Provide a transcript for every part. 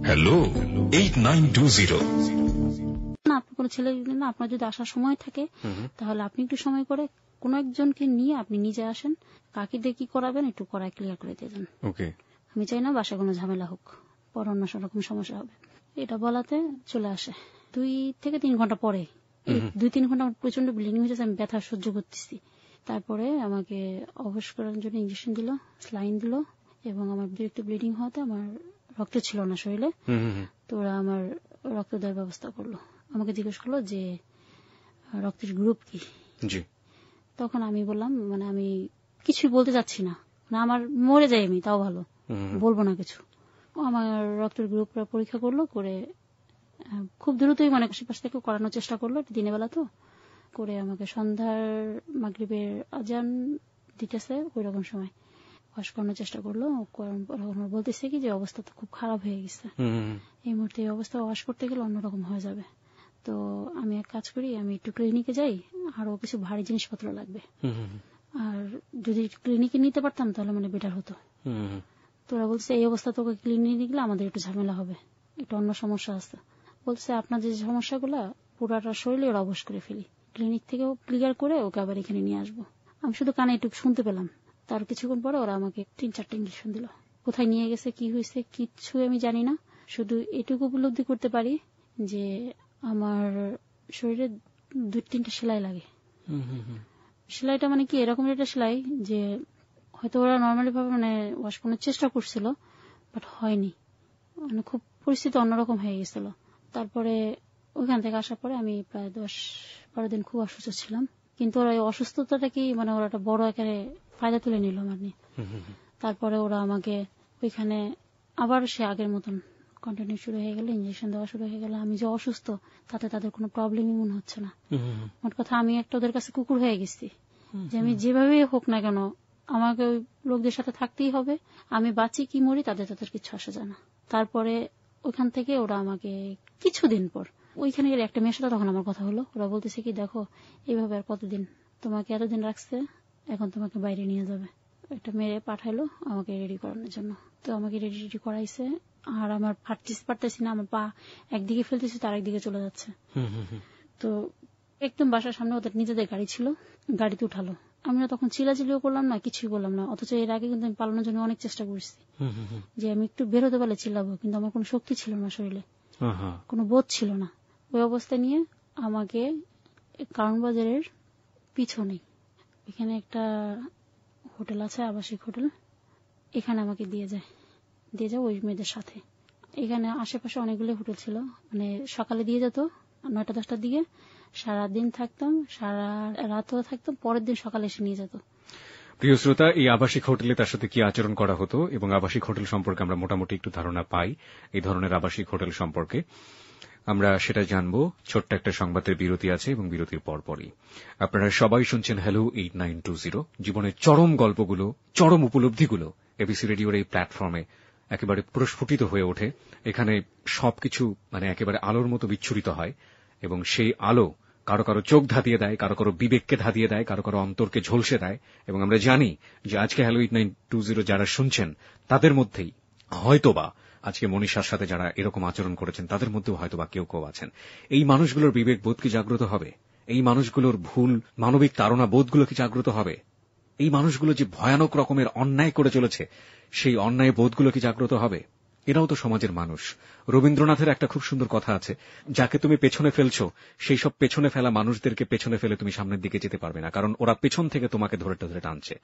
Hello 8920। না, আপনি কোনো ছেলে না, আপনার যদি আসার সময় থাকে তাহলে আপনি একটু সময় করে কোন একজনকে নিয়ে আপনি নিজে আসেন, কাকে দিয়ে কি করাবেন একটু করায় ক্লিয়ার করে দিয়ে যান। আমি চাই না বাসায় কোনো ঝামেলা হোক, পর অন্য রকম সমস্যা হবে। এটা বলাতে চলে আসে। 2 থেকে 3 ঘন্টা পরে, 2-3 ঘন্টা আমার প্রচন্ড ব্লিডিং হয়েছে, আমি ব্যথা সহ্য করতেছি। তারপরে আমাকে অবশ করার জন্য ইঞ্জেকশন দিল, স্লাইন দিল, এবং আমার একটু ব্লিডিং হওয়াতে আমার রক্ত ছিল না শরীরে, তো ওরা আমার রক্ত দেওয়ার ব্যবস্থা করলো। আমাকে জিজ্ঞেস করলো যে রক্তের গ্রুপ কি। তখন আমি বললাম, মানে আমি কিছু বলতে চাচ্ছি না, আমার মরে যাই আমি তাও ভালো, বলবো না কিছু। আমার রক্তের গ্রুপটা পরীক্ষা করলো, করে খুব দ্রুতই মানে আশেপাশ থেকে করানোর চেষ্টা করলো, দিনের বেলা তো করে আমাকে সন্ধ্যার মাগরিবের আজান দিতেছে ওই রকম সময় ওয়াশ করানোর চেষ্টা করলো। বলতেছে কি যে অবস্থা তো খুব খারাপ হয়ে গেছে, এই মুহূর্তে এই অবস্থা ওয়াশ করতে গেলে অন্যরকম হয়ে যাবে। তো আমি এক কাজ করি, আমি একটু ক্লিনিকে যাই, আরো কিছু ভারী জিনিসপত্র লাগবে, আর যদি ক্লিনিকে নিতে পারতাম তাহলে মানে বেটার হতো। তোরা বলছে এই অবস্থা তোকে ক্লিনিকে গেলে আমাদের একটু ঝামেলা হবে, একটু অন্য সমস্যা আছে। বলছে আপনার যে সমস্যাগুলো পুরাটা শরীরে ওরা অবশ করে ফেলি, ক্লিনিক থেকেও ক্লিয়ার করে ওকে আবার এখানে নিয়ে আসবো। আমি শুধু কানে একটু শুনতে পেলাম। তার কিছুক্ষণ পরে ওরা আমাকে 3-4টা ইঞ্জেকশন দিল। কোথায় নিয়ে গেছে, কি হয়েছে কিচ্ছু আমি জানি না, শুধু এটুকু উপলব্ধি করতে পারি যে আমার শরীরে 2-3টা সেলাই লাগে। সেলাইটা মানে কি এরকম একটা সেলাই যে হয়তো ওরা নর্মালি ভাবে মানে ওয়াশ করানোর চেষ্টা করছিল, বাট হয়নি, মানে খুব পরিস্থিতি অন্যরকম হয়ে গেছিল। তারপরে ওইখান থেকে আসার পরে আমি প্রায় 10-12 দিন খুব অসুস্থ ছিলাম, কিন্তু ওরা এই অসুস্থতাটা কি মানে ওরা একটা বড় আকারে ফায়দা তুলে নিল আমার নিয়ে। তারপরে ওরা আমাকে ওইখানে আবার সে আগের মতন কন্টিনিউ শুরু হয়ে গেল, ইঞ্জেকশন দেওয়া শুরু হয়ে গেল। আমি যে অসুস্থ তাতে তাদের কোনো প্রবলেমই মনে হচ্ছে না। মোট কথা আমি একটা ওদের কাছে কুকুর হয়ে গেছি, যে আমি যেভাবে হোক না কেন আমাকে ওই লোকদের সাথে থাকতেই হবে, আমি বাঁচি কি মরি তাদের কিছু আসে যায় না। তারপরে ওইখান থেকে ওরা আমাকে কিছুদিন পর ওইখানে গেলে একটা মেয়ের সাথে তখন আমার কথা হলো। ওরা বলতেছে কি দেখো এইভাবে আর কতদিন, তোমাকে এতদিন রাখছে, এখন তোমাকে বাইরে নিয়ে যাবে। একটা মেয়ে পাঠাইলো আমাকে রেডি করানোর জন্য। তো আমাকে রেডি করাইছে, আর আমার পারতেছি না, আমার পা একদিকে ফেলতেছি তার একদিকে চলে যাচ্ছে। তো একদম বাসার সামনে ওদের নিজেদের গাড়ি ছিল, গাড়িতে উঠালো। আমি তখন চিলাচিলিও করলাম না, কিছুই করলাম না, অথচ এর আগে কিন্তু আমি পালানোর জন্য অনেক চেষ্টা করছি, যে আমি একটু বেরোতে পারলে চিল্লাবো, কিন্তু আমার কোনো শক্তি ছিল না শরীরে, কোনো বোধ ছিল না। ওই অবস্থা নিয়ে আমাকে কারণ বাজারের পিছনে এখানে একটা হোটেল আছে, আবাসিক হোটেল, এখানে আমাকে দিয়ে যায় ওই মেয়েদের সাথে। এখানে আশেপাশে অনেকগুলো হোটেল ছিল, মানে সকালে দিয়ে যেত 9টা-10টার দিকে, সারাদিন থাকতাম, সারা রাতও থাকতাম, পরের দিন সকালে এসে নিয়ে যেত। প্রিয় শ্রোতা, এই আবাসিক হোটেলে তার সাথে কি আচরণ করা হতো এবং আবাসিক হোটেল সম্পর্কে আমরা মোটামুটি একটু ধারণা পাই। এই ধরনের আবাসিক হোটেল সম্পর্কে আমরা সেটা জানবো। ছোট্ট একটা সংবাদের বিরতি আছে এবং বিরতির পরপরই আপনারা সবাই শুনছেন হ্যালো 8920, জীবনের চরম গল্পগুলো, চরম উপলব্ধিগুলো এবিসি রেডিওর এই প্ল্যাটফর্মে একেবারে প্রস্ফুটিত হয়ে ওঠে। এখানে সবকিছু মানে একেবারে আলোর মতো বিচ্ছুরিত হয় এবং সেই আলো কারো কারো চোখ ধাঁধিয়ে দেয়, কারো কারো বিবেককে ধাঁধিয়ে দেয়, কারো কারো অন্তরকে ঝলসে দেয়। এবং আমরা জানি যে আজকে হ্যালো 8920 যারা শুনছেন তাদের মধ্যেই হয়তোবা আজকে মনীষার সাথে যারা এরকম আচরণ করেছেন তাদের মধ্যেও হয়তোবা কেউ কেউ আছেন। এই মানুষগুলোর বিবেক বোধ কি জাগ্রত হবে? এই মানুষগুলোর ভুল মানবিক তাড়না বোধগুলো কি জাগ্রত হবে? এই মানুষগুলো যে ভয়ানক রকমের অন্যায় করে চলেছে সেই অন্যায় বোধগুলো কি জাগ্রত হবে? এরাও তো সমাজের মানুষ। রবীন্দ্রনাথের একটা খুব সুন্দর কথা আছে, যাকে তুমি পেছনে ফেলছো সেই সব পেছনে ফেলা মানুষদেরকে পেছনে ফেলে তুমি সামনের দিকে যেতে পারবে না, কারণ ওরা পেছন থেকে তোমাকে ধরে ধরে টানছে।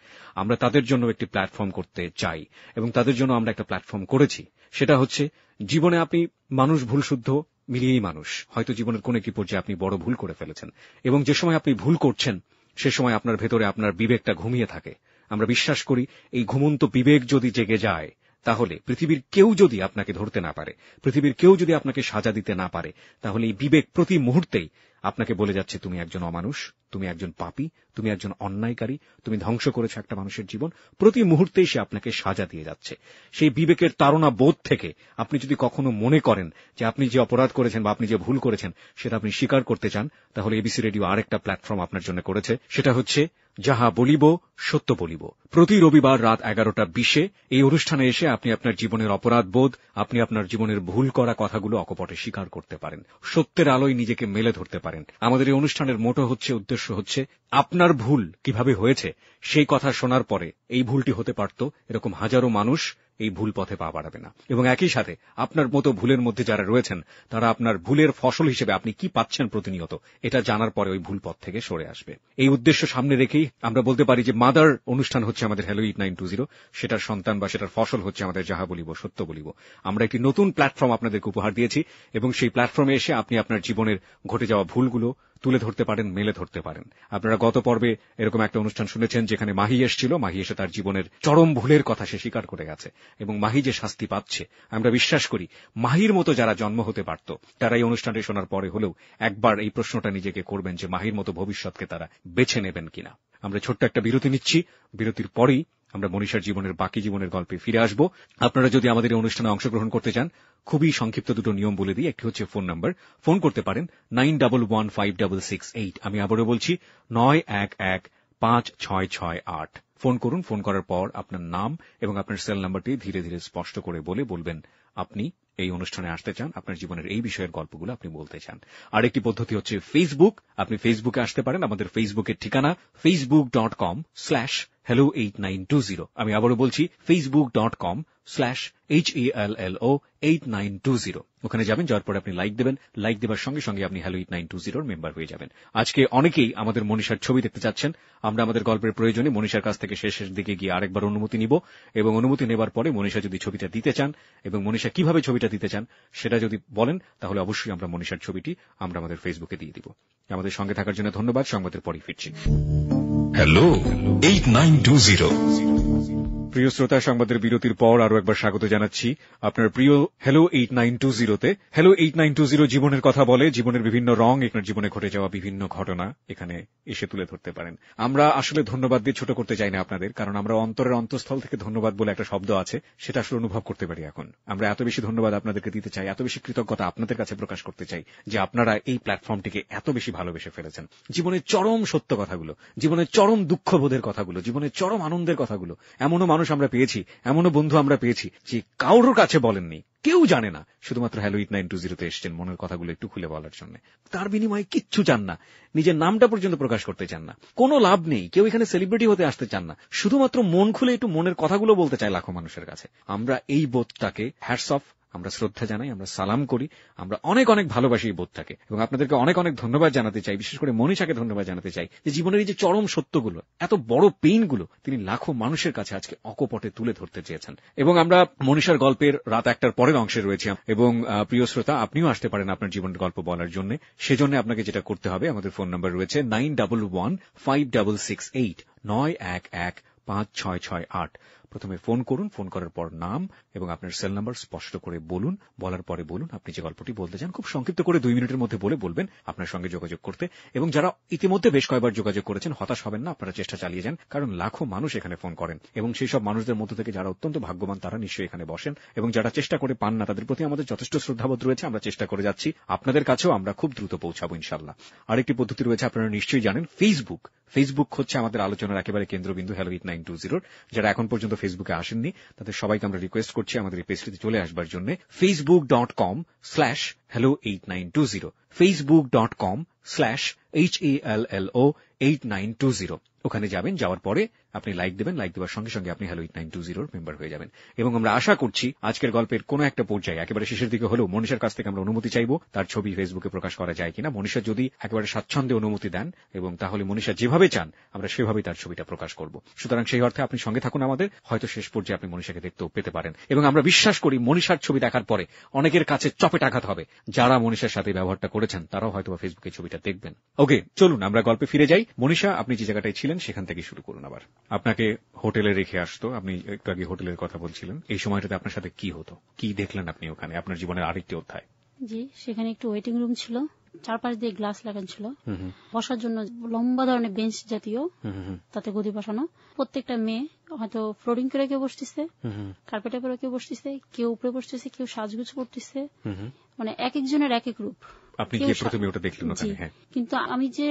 আমরা তাদের জন্য একটি প্ল্যাটফর্ম করতে চাই এবং তাদের জন্য আমরা একটা প্ল্যাটফর্ম করেছি। সেটা হচ্ছে জীবনে আপনি মানুষ ভুল শুদ্ধ মিলিয়েই মানুষ, হয়তো জীবনের কোন একটি পর্যায়ে আপনি বড় ভুল করে ফেলেছেন এবং যে সময় আপনি ভুল করছেন সে সময় আপনার ভেতরে আপনার বিবেকটা ঘুমিয়ে থাকে। আমরা বিশ্বাস করি এই ঘুমন্ত বিবেক যদি জেগে যায় তাহলে পৃথিবীর কেউ যদি আপনাকে ধরতে না পারে, পৃথিবীর কেউ যদি আপনাকে সাজা দিতে না পারে, তাহলে এই বিবেক প্রতি মুহূর্তেই আপনাকে বলে যাচ্ছে তুমি একজন অমানুষ, তুমি একজন পাপী, তুমি একজন অন্যায়কারী, তুমি ধ্বংস করেছো একটা মানুষের জীবন। প্রতি মুহূর্তেই সে আপনাকে সাজা দিয়ে যাচ্ছে। সেই বিবেকের তাড়না বোধ থেকে আপনি যদি কখনো মনে করেন যে আপনি যে অপরাধ করেছেন বা আপনি যে ভুল করেছেন সেটা আপনি স্বীকার করতে চান, তাহলে এবিসি রেডিও আরেকটা প্ল্যাটফর্ম আপনার জন্য করেছে। সেটা হচ্ছে যাহা বলিব সত্য বলিব। প্রতি রবিবার রাত 11:20 এই অনুষ্ঠানে এসে আপনি আপনার জীবনের অপরাধ বোধ, আপনি আপনার জীবনের ভুল করা কথাগুলো অকপটে স্বীকার করতে পারেন, সত্যের আলোয় নিজেকে মেলে ধরতে পারেন। আমাদের এই অনুষ্ঠানের মোটো হচ্ছে, উদ্দেশ্য হচ্ছে আপনার ভুল কিভাবে হয়েছে সেই কথা শোনার পরে এই ভুলটি হতে পারত, এরকম হাজারো মানুষ এই ভুল পথে পা বাড়াবে না। এবং একই সাথে আপনার মতো ভুলের মধ্যে যারা রয়েছেন তারা আপনার ভুলের ফসল হিসেবে আপনি কি পাচ্ছেন প্রতিনিয়ত এটা জানার পরে ওই ভুল পথ থেকে সরে আসবে। এই উদ্দেশ্য সামনে রেখেই আমরা বলতে পারি যে মাদার অনুষ্ঠান হচ্ছে আমাদের হ্যালো 8920, সেটার সন্তান বা সেটার ফসল হচ্ছে আমাদের যাহা বলিব সত্য বলিব। আমরা একটি নতুন প্ল্যাটফর্ম আপনাদেরকে উপহার দিয়েছি এবং সেই প্ল্যাটফর্মে এসে আপনি আপনার জীবনের ঘটে যাওয়া ভুলগুলো তুলে ধরতে পারেন, মেলে ধরতে পারেন। আপনারা গত পর্বে এরকম একটা অনুষ্ঠান শুনেছেন যেখানে মাহি এসেছিল, মাহি এসে তার জীবনের চরম ভুলের কথা সে স্বীকার করে গেছে এবং মাহি যে শাস্তি পাচ্ছে আমরা বিশ্বাস করি মাহির মতো যারা জন্ম হতে পারত তারা এই অনুষ্ঠানটি শোনার পরে হলেও একবার এই প্রশ্নটা নিজেকে করবেন যে মাহির মতো ভবিষ্যৎকে তারা বেছে নেবেন কিনা। আমরা ছোট্ট একটা বিরতি নিচ্ছি, বিরতির পরেই আমরা মনীষার জীবনের বাকি জীবনের গল্পে ফিরে আসব। আপনারা যদি আমাদের এই অনুষ্ঠানে অংশগ্রহণ করতে চান, খুবই সংক্ষিপ্ত দুটো নিয়ম বলে দিই। একটি হচ্ছে ফোন নাম্বার, ফোন করতে পারেন 91156668। আমি আবারও বলছি 91156668। ফোন করুন, ফোন করার পর আপনার নাম এবং আপনার সেল নাম্বারটি ধীরে ধীরে স্পষ্ট করে বলবেন আপনি এই অনুষ্ঠানে আসতে চান, আপনার জীবনের এই বিষয়ের গল্পগুলো আপনি বলতে চান। আরেকটি পদ্ধতি হচ্ছে ফেসবুক, আপনি ফেসবুকে আসতে পারেন। আমাদের ফেসবুকের ঠিকানা facebook.com/hello8920। আমি আবারও বলছি facebook.com/HELLO8920। ওখানে যাবেন, যাওয়ার পরে আপনি লাইক দেবেন, লাইক দেবার সঙ্গে সঙ্গে আপনি হ্যালো 8920 মেম্বার হয়ে যাবেন। আজকে অনেকেই আমাদের মনীষার ছবি দেখতে চাচ্ছেন। আমরা আমাদের গল্পের প্রয়োজনে মনীষার কাছ থেকে শেষের দিকে গিয়ে আরেকবার অনুমতি নিব এবং অনুমতি নেবার পরে মনীষা যদি ছবিটা দিতে চান এবং মনীষা কিভাবে ছবিটা দিতে চান সেটা যদি বলেন তাহলে অবশ্যই আমরা মনীষার ছবিটি আমরা আমাদের ফেসবুকে দিয়ে দিব। আমাদের সঙ্গে থাকার জন্য ধন্যবাদ। সংবাদের পরেই ফিরছি। হ্যালো 8920। প্রিয় শ্রোতা, সংবাদের বিরতির পর আরো একবার স্বাগত জানাচ্ছি আপনার প্রিয় হ্যালো 8920-তে। হ্যালো 8920 জীবনের কথা বলে, জীবনের বিভিন্ন রং, আপনার জীবনে ঘটে যাওয়া বিভিন্ন ঘটনা এখানে এসে তুলে ধরতে পারেন। আমরা আসলে ধন্যবাদ দিয়ে ছোট করতে চাই না আপনাদের, কারণ আমরা অন্তরের অন্তঃস্থল থেকে ধন্যবাদ বলে একটা শব্দ আছে সেটা আসলে অনুভব করতে পারি এখন। আমরা এত বেশি ধন্যবাদ আপনাদেরকে দিতে চাই, এত বেশি কৃতজ্ঞতা আপনাদের কাছে প্রকাশ করতে চাই যে আপনারা এই প্ল্যাটফর্মটিকে এত বেশি ভালোবেসে ফেলেছেন। জীবনের চরম সত্য কথাগুলো, জীবনের চরম দুঃখবোধের কথাগুলো, জীবনের চরম আনন্দের কথাগুলো এমনও মানুষ আমরা পেয়েছি, এমনও বন্ধু আমরা পেয়েছি যে কারোর কাছে বলেননি, কেউ জানে না, শুধুমাত্র হ্যালো 8920-তে এসেছেন মনের কথাগুলো একটু খুলে বলার জন্য। তার বিনিময়ে কিচ্ছু চান না, নিজের নামটা পর্যন্ত প্রকাশ করতে চান না, কোনো লাভ নেই, কেউ এখানে সেলিব্রিটি হতে আসতে চান না, শুধুমাত্র মন খুলে একটু মনের কথাগুলো বলতে চায় লাখো মানুষের কাছে। আমরা এই বোধটাকে হ্যাটস অফ, আমরা শ্রদ্ধা জানাই, আমরা সালাম করি, আমরা অনেক অনেক ভালোবাসি এই বোধটাকে এবং আপনাদেরকে অনেক অনেক ধন্যবাদ জানাতে চাই, বিশেষ করে মনীষাকে ধন্যবাদ জানাতে চাই যে জীবনের এই যে চরম সত্যগুলো, এত বড় পেইনগুলো তিনি লাখো মানুষের কাছে আজকে অকপটে তুলে ধরতে চেয়েছেন। এবং আমরা মনীষার গল্পের রাত 1টার পরের অংশে রয়েছি এবং প্রিয় শ্রোতা আপনিও আসতে পারেন আপনার জীবনের গল্প বলার জন্য। সেজন্য আপনাকে যেটা করতে হবে, আমাদের ফোন নাম্বার রয়েছে 91156668 91156668। প্রথমে ফোন করুন, ফোন করার পর নাম এবং আপনার সেল নাম্বার স্পষ্ট করে বলুন, বলার পরে বলুন আপনি যে গল্পটি বলতে চান, খুব সংক্ষিপ্ত করে 2 মিনিটের মধ্যে বলবেন আপনার সঙ্গে যোগাযোগ করতে। এবং যারা ইতিমধ্যে বেশ কয়েকবার যোগাযোগ করেছেন হতাশ হবেন না, আপনারা চেষ্টা চালিয়ে যান, কারণ লাখো মানুষ এখানে ফোন করেন এবং সেই সব মানুষদের মধ্য থেকে যারা অত্যন্ত ভাগ্যবান তারা নিশ্চয়ই এখানে বসেন এবং যারা চেষ্টা করে পান না তাদের প্রতি আমাদের যথেষ্ট শ্রদ্ধাবোধ রয়েছে। আমরা চেষ্টা করে যাচ্ছি, আপনাদের কাছেও আমরা খুব দ্রুত পৌঁছাবো ইনশাআল্লাহ। আরেকটি পদ্ধতি রয়েছে, আপনারা নিশ্চয়ই জানেন, ফেসবুক। ফেসবুক হচ্ছে আমাদের আলোচনার একেবারে কেন্দ্রবিন্দু হ্যালো 8920। যারা এখন পর্যন্ত ফেসবুকে আসেননি তাদের সবাইকে আমরা রিকোয়েস্ট করছি আমাদের এই পেজটিতে চলে আসবার জন্য। facebook.com/hello8920 facebook.com/HELLO8920 ওখানে যাবেন, যাওয়ার পরে আপনি লাইক দেবেন, লাইক দেওয়ার সঙ্গে সঙ্গে আপনি হ্যালো 8920 মেম্বার হয়ে যাবেন। এবং আমরা আশা করছি আজকের গল্পের কোনো একটা পর্যায়ে একেবারে শেষের দিকে হলেও মনীষার কাছ থেকে আমরা অনুমতি চাইব তার ছবি ফেসবুকে প্রকাশ করা যায় কিনা। মনীষা যদি একেবারে স্বাচ্ছন্দ্যে অনুমতি দেন এবং তাহলে মনীষা যেভাবে চান আমরা সেভাবেই তার ছবিটা প্রকাশ করব। সুতরাং সেই অর্থে আপনি সঙ্গে থাকুন আমাদের, হয়তো শেষ পর্যায়ে আপনি মনীষাকে দেখতেও পেতে পারেন। এবং আমরা বিশ্বাস করি মনীষার ছবি দেখার পরে অনেকের কাছে চপেটাঘাত হবে, যারা মনীষার সাথে ব্যবহারটা করেছেন তারাও হয়তো ফেসবুকে ছবিটা দেখবেন। ওকে, চলুন আমরা গল্পে ফিরে যাই। মনীষা, আপনি যে জায়গাটায় ছিলেন সেখান থেকে শুরু করুন। আবার আপনাকে হোটেলে রেখে আসতো, আপনি একটু আগে হোটেলের কথা বলছিলেন, এই সময়টাতে আপনার সাথে কি হতো, কি দেখলেন আপনি ওখানে, আপনার জীবনের আরেকটি অধ্যায়? জি, সেখানে একটু ওয়েটিং রুম ছিল, চারপাশ দিয়ে গ্লাস লাগানো ছিল, বসার জন্য লম্বা ধরনের বেঞ্চ জাতীয়, তাতে গদি বসানো। প্রত্যেকটা মেয়ে হয়তো ফ্লোরিং করে কেউ বসতেছে, কার্পেটে করে কেউ বসতেছে, কেউ উপরে বসতেছে, কেউ সাজগুজ করতেছে, মানে এক একজনের এক এক রূপ। আপনি গিয়ে প্রথমে ওটা দেখলেন ওখানে? হ্যাঁ, কিন্তু আমি যে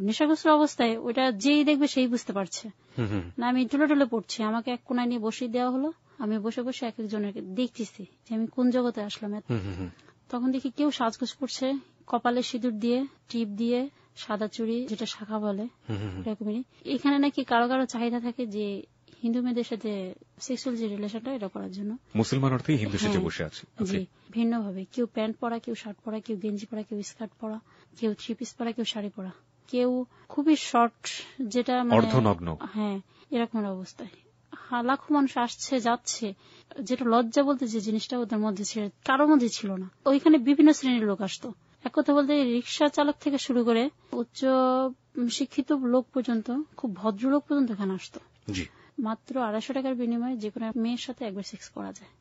নেশাগ্রস্ত অবস্থায় ওটা যেই দেখবে সেই বুঝতে পারছে না। আমি টুলে টুলে পড়ছি, আমাকে এক কোনায় নিয়ে বসিয়ে দেওয়া হলো। আমি বসে বসে এক একজনের দেখতেছি যে আমি কোন জগতে আসলাম। তখন দেখি কেউ সাজগোজ করছে, কপালে সিঁদুর দিয়ে, টিপ দিয়ে, সাদা চুড়ি যেটা শাখা বলে এরকমই। এখানে নাকি কারো কারো চাহিদা থাকে যে হিন্দু মেয়েদের সাথে সেক্সুয়াল যে রিলেশনটা এটা করার জন্য মুসলমান অর্থে হিন্দু সেজে বসে আছে। জি, ভিন্ন ভাবে কেউ প্যান্ট পরা, কেউ শার্ট পরা, কেউ গেঞ্জি পরা, কেউ স্কার্ট পরা, কেউ থ্রি পিস পরা, কেউ শাড়ি পরা, কেউ খুবই শর্ট যেটা অর্ধনগ্ন। হ্যাঁ, এরকম অবস্থায় লাখো মানুষ আসছে যাচ্ছে, যেটা লজ্জা বলতে যে জিনিসটা ওদের মধ্যে কারোর মধ্যে ছিল না। ওইখানে বিভিন্ন শ্রেণীর লোক আসতো। এক কথা বলতে রিক্সা চালক থেকে শুরু করে উচ্চ শিক্ষিত লোক পর্যন্ত, খুব ভদ্রলোক পর্যন্ত এখানে আসতো। মাত্র 250 টাকার বিনিময়ে যে কোনো মেয়ের সাথে একবার সেক্স করা যায়।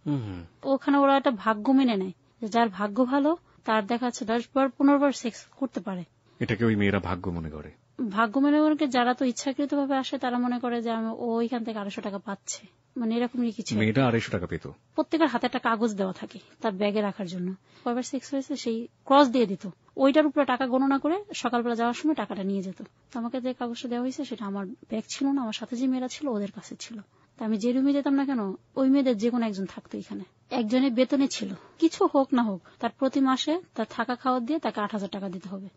ওখানে ওরা একটা ভাগ্য মেনে নেয়, যার ভাগ্য ভালো তার দেখা যাচ্ছে 10 বার 15 বার সেক্স করতে পারে। এটাকে ওই মেয়েরা ভাগ্য মনে করে। ভাগ্য মনে করে, যারা তো ইচ্ছাকৃত ভাবে আসে তারা মনে করে যে ও ওইখান থেকে 250 টাকা পাচ্ছে, মানে এরকমই কিছু। মেয়েটা 250 টাকা পেত। প্রত্যেকের হাতে একটা কাগজ দেওয়া থাকে তার ব্যাগে রাখার জন্য, কয়বার সেক্স হয়েছে সেই ক্রস দিয়ে দিত। ওইটার উপরে টাকা গণনা করে সকালবেলা যাওয়ার সময় টাকাটা নিয়ে যেত। আমাকে যে কাগজটা দেওয়া হয়েছে সেটা আমার ব্যাগ ছিল না, আমার সাথে যে মেয়েরা ছিল ওদের কাছে ছিল। তা আমি যে রুমে যেতাম না কেন, ওই মেয়েদের যে কোনো একজন থাকতো এখানে। একজনের বেতনে ছিল, কিছু হোক না হোক তার প্রতি মাসে তার থাকা খাওয়া দিয়ে তাকে 8000 টাকা দিতে হবে।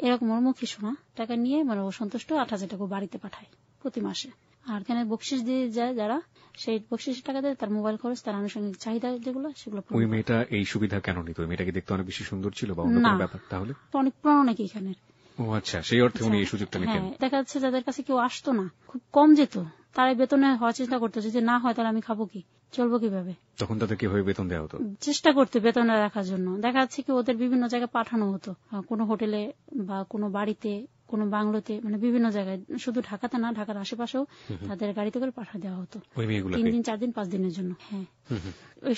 এরকম ওর মুখে শোনা টাকা নিয়ে মানে ও সন্তুষ্ট 8000 টাকা বাড়িতে পাঠায় প্রতি মাসে। আর এখানে বকশিস দিয়ে যায় যারা, সেই বকশিস টাকা দেয়, তার মোবাইল খরচ, তার আনুষঙ্গিক চাহিদা যেগুলো সেগুলো। ওই মেয়েটা এই সুবিধা কেন নিত? ওই মেয়েটাকে দেখতে অনেক বেশি সুন্দর ছিল বা অন্য কোনো ব্যাপার? তাহলে অনেক পুরানো নাকি এখানের। ও আচ্ছা, সেই অর্থে উনি এই সুযোগটা নিতেন। দেখা যাচ্ছে যাদের কাছে কেউ আসতো না, খুব কম যেত, তারাই বেতনে হওয়ার চেষ্টা করতো। যদি না হয় তাহলে আমি খাবো কি, চলবো কিভাবে? তখন তাদের কিভাবে বেতন দেওয়া হতো? চেষ্টা করতে বেতনে রাখার জন্য। দেখা যাচ্ছে কি ওদের বিভিন্ন জায়গায় পাঠানো হতো, কোনো হোটেলে বা কোনো বাড়িতে, কোনো বাংলোতে, মানে বিভিন্ন জায়গায়, শুধু ঢাকাতে না, ঢাকার আশেপাশেও তাদের গাড়িতে করে পাঠা দেওয়া হতো 3 দিন 4 দিন 5 দিনের জন্য। হ্যাঁ,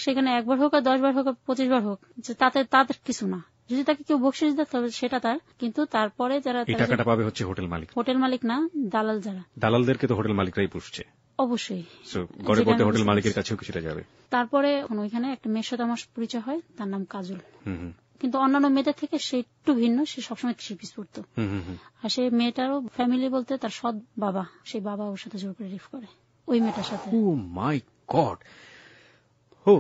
সেখানে একবার হোক আর 10 বার হোক আর 25 বার হোক, তাতে তাদের কিছু না। যদি তাকে কেউ বকশিস দেয় তবে সেটা তার, কিন্তু তারপরে যারা টাকাটা পাবে হচ্ছে হোটেল মালিক। হোটেল মালিক না, দালাল যারা। দালালদেরকে তো হোটেল মালিকরাই পুষছে অবশ্যই, গড়ে পড়তে হোটেল মালিকের কাছেও কিছুটা যাবে। তারপরে ওইখানে একটা মেয়ের সাথে আমার পরিচয় হয়, তার নাম কাজল। কিন্তু অন্যান্য মেয়েদের থেকে সে একটু ভিন্ন, সে সবসময় থ্রি পিস পরতো। আর সেই মেয়েটারও ফ্যামিলি বলতে তার সৎ বাবা, সেই বাবা ওর সাথে জোর করে রেপ করে ওই মেয়েটার সাথে। ও মাই গড! ও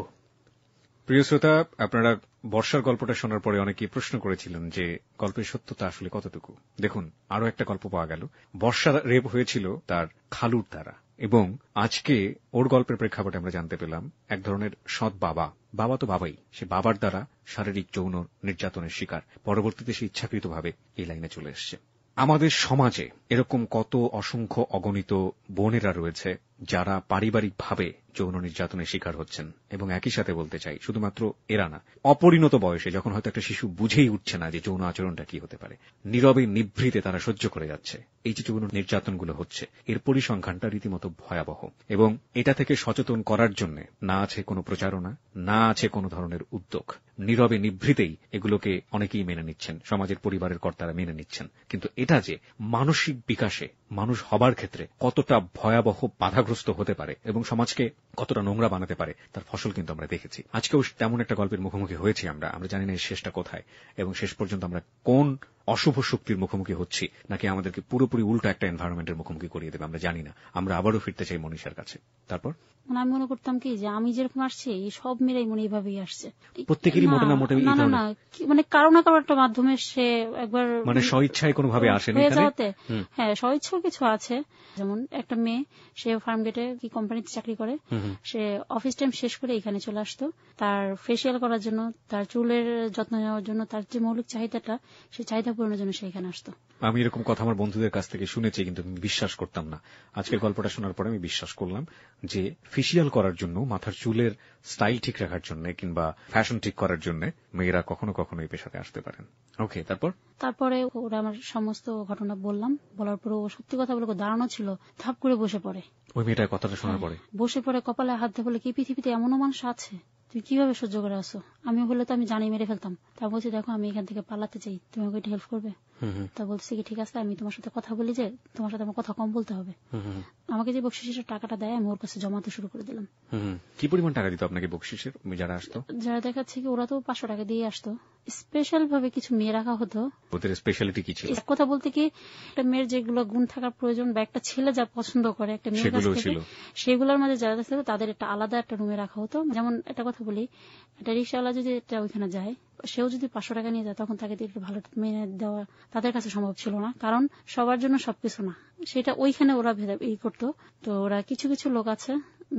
প্রিয় শ্রোতা, আপনারা বর্ষার গল্পটা শোনার পরে অনেকেই প্রশ্ন করেছিলেন যে গল্পের সত্যতা আসলে কতটুকু। দেখুন, আরো একটা গল্প পাওয়া গেল। বর্ষা রেপ হয়েছিল তার খালুর দ্বারা, এবং আজকে ওর গল্পের প্রেক্ষাপটে আমরা জানতে পেলাম এক ধরনের সৎ বাবা, বাবা তো বাবাই, সে বাবার দ্বারা শারীরিক যৌন নির্যাতনের শিকার, পরবর্তীতে সে ইচ্ছাকৃতভাবে এই লাইনে চলে এসছে। আমাদের সমাজে এরকম কত অসংখ্য অগণিত বোনেরা রয়েছে যারা পারিবারিকভাবে যৌন নির্যাতনের শিকার হচ্ছেন, এবং একই সাথে বলতে চাই শুধুমাত্র এরা না, অপরিণত বয়সে যখন হয়তো একটা শিশু বুঝেই উঠছে না যে যৌন আচরণটা কি হতে পারে, নীরবে নিভৃতে তারা সহ্য করে যাচ্ছে এই যে যৌন নির্যাতনগুলো হচ্ছে, এর পরিসংখ্যানটা রীতিমতো ভয়াবহ। এবং এটা থেকে সচেতন করার জন্য না আছে কোনো প্রচারণা, না আছে কোনো ধরনের উদ্যোগ। নীরবে নিভৃতেই এগুলোকে অনেকেই মেনে নিচ্ছেন, সমাজের পরিবারের কর্তারা মেনে নিচ্ছেন, কিন্তু এটা যে মানসিক বিকাশে, মানুষ হবার ক্ষেত্রে কতটা ভয়াবহ বাধাগ্রস্ত হতে পারে এবং সমাজকে কতটা নোংরা বানাতে পারে তার ফসল কিন্তু আমরা দেখেছি। আজকেও তেমন একটা গল্পের মুখোমুখি হয়েছি আমরা জানি না এর শেষটা কোথায়, এবং শেষ পর্যন্ত আমরা কোন অশুভ শক্তির মুখোমুখি হচ্ছি, নাকি আমাদেরকে পুরোপুরি উল্টা একটা এনভায়রনমেন্টের মুখোমুখি করিয়ে দেবে আমরা জানি না। আমরা আবারও ফিরতে চাই মনীষার কাছে। তারপর আমি মনে করতাম কি যে আমি যেরকম আসছি এই সব মেয়েরাই মনে এইভাবেই আসছে, প্রত্যেকেরই মোটা না মোটা, না মানে কারো না কারো একটা মাধ্যমে সে একবার মানে স্বইচ্ছায় কোনোভাবে আসেনি যাওয়াতে। হ্যাঁ, স্বইচ্ছাও কিছু আছে। যেমন একটা মেয়ে, সে ফার্মগেটে কি কোম্পানিতে চাকরি করে, সে অফিস টাইম শেষ করে এখানে চলে আসতো তার ফেসিয়াল করার জন্য, তার চুলের যত্ন নেওয়ার জন্য, তার যে মৌলিক চাহিদাটা সেই চাহিদা পূরণের জন্য সে এখানে আসতো। আমি এরকম কথা আমার বন্ধুদের কাছ থেকে শুনেছি, কিন্তু আমি বিশ্বাস করতাম না। আজকের গল্পটা শোনার পরে আমি বিশ্বাস করলাম যে ফেসিয়াল করার জন্য, মাথার চুলের স্টাইল ঠিক রাখার জন্য কিংবা ফ্যাশন ঠিক করার জন্য মেয়েরা কখনো কখনো এই পেশাতে আসতে পারেন। ওকে, তারপরে ওরা আমার সমস্ত ঘটনা বললাম, বলার পরে ও সত্যি কথা বলে দাঁড়ানো ছিল, থাপ করে বসে পড়ে। ওই মেয়েটার কথাটা শোনার পরে বসে পড়ে কপালে হাত দিয়ে বলে, কি পৃথিবীতে এমনও মানুষ আছে, তুমি কিভাবে সহ্য করে আসো? আমি হলে তো আমি জানি মেরে ফেলতাম। তা বলছি দেখো আমি এখান থেকে পালাতে চাই, তুমি আমাকে একটু হেল্প করবে? তা বলছে কি ঠিক আছে, আমি তোমার সাথে কথা বলি, যে তোমার সাথে আমার কথা কম বলতে হবে। আমাকে যে বকশিসের টাকাটা দেয় আমি ওর কাছে জমাতে শুরু করে দিলাম। কি পরিমাণ টাকা দিত আপনাকে বকশিসের যারা আসতো? যারা দেখাচ্ছে কি ওরা তো 500 টাকা দিয়ে আসতো। স্পেশাল ভাবে কিছু মেয়ে রাখা হতো। ওদের স্পেশালিটি কি ছিল? কথা বলতে কি একটা মেয়ের যেগুলো গুণ থাকার প্রয়োজন বা একটা ছেলে যা পছন্দ করে একটা মেয়ের কাছ থেকে, সেগুলোর মধ্যে যারা থাকতো তাদের একটা আলাদা একটা রুমে রাখা হতো। যেমন একটা কথা বলি, একটা রিক্সাওয়ালা যদি ওইখানে যায়, সেও যদি 500 টাকা নিয়ে যায়, তখন তাকে একটু ভালো মেয়ে দেওয়া তাদের কাছে সম্ভব ছিল না, কারণ সবার জন্য সবকিছু না। সেটা ওইখানে ওরা করতো। তো ওরা কিছু কিছু লোক আছে,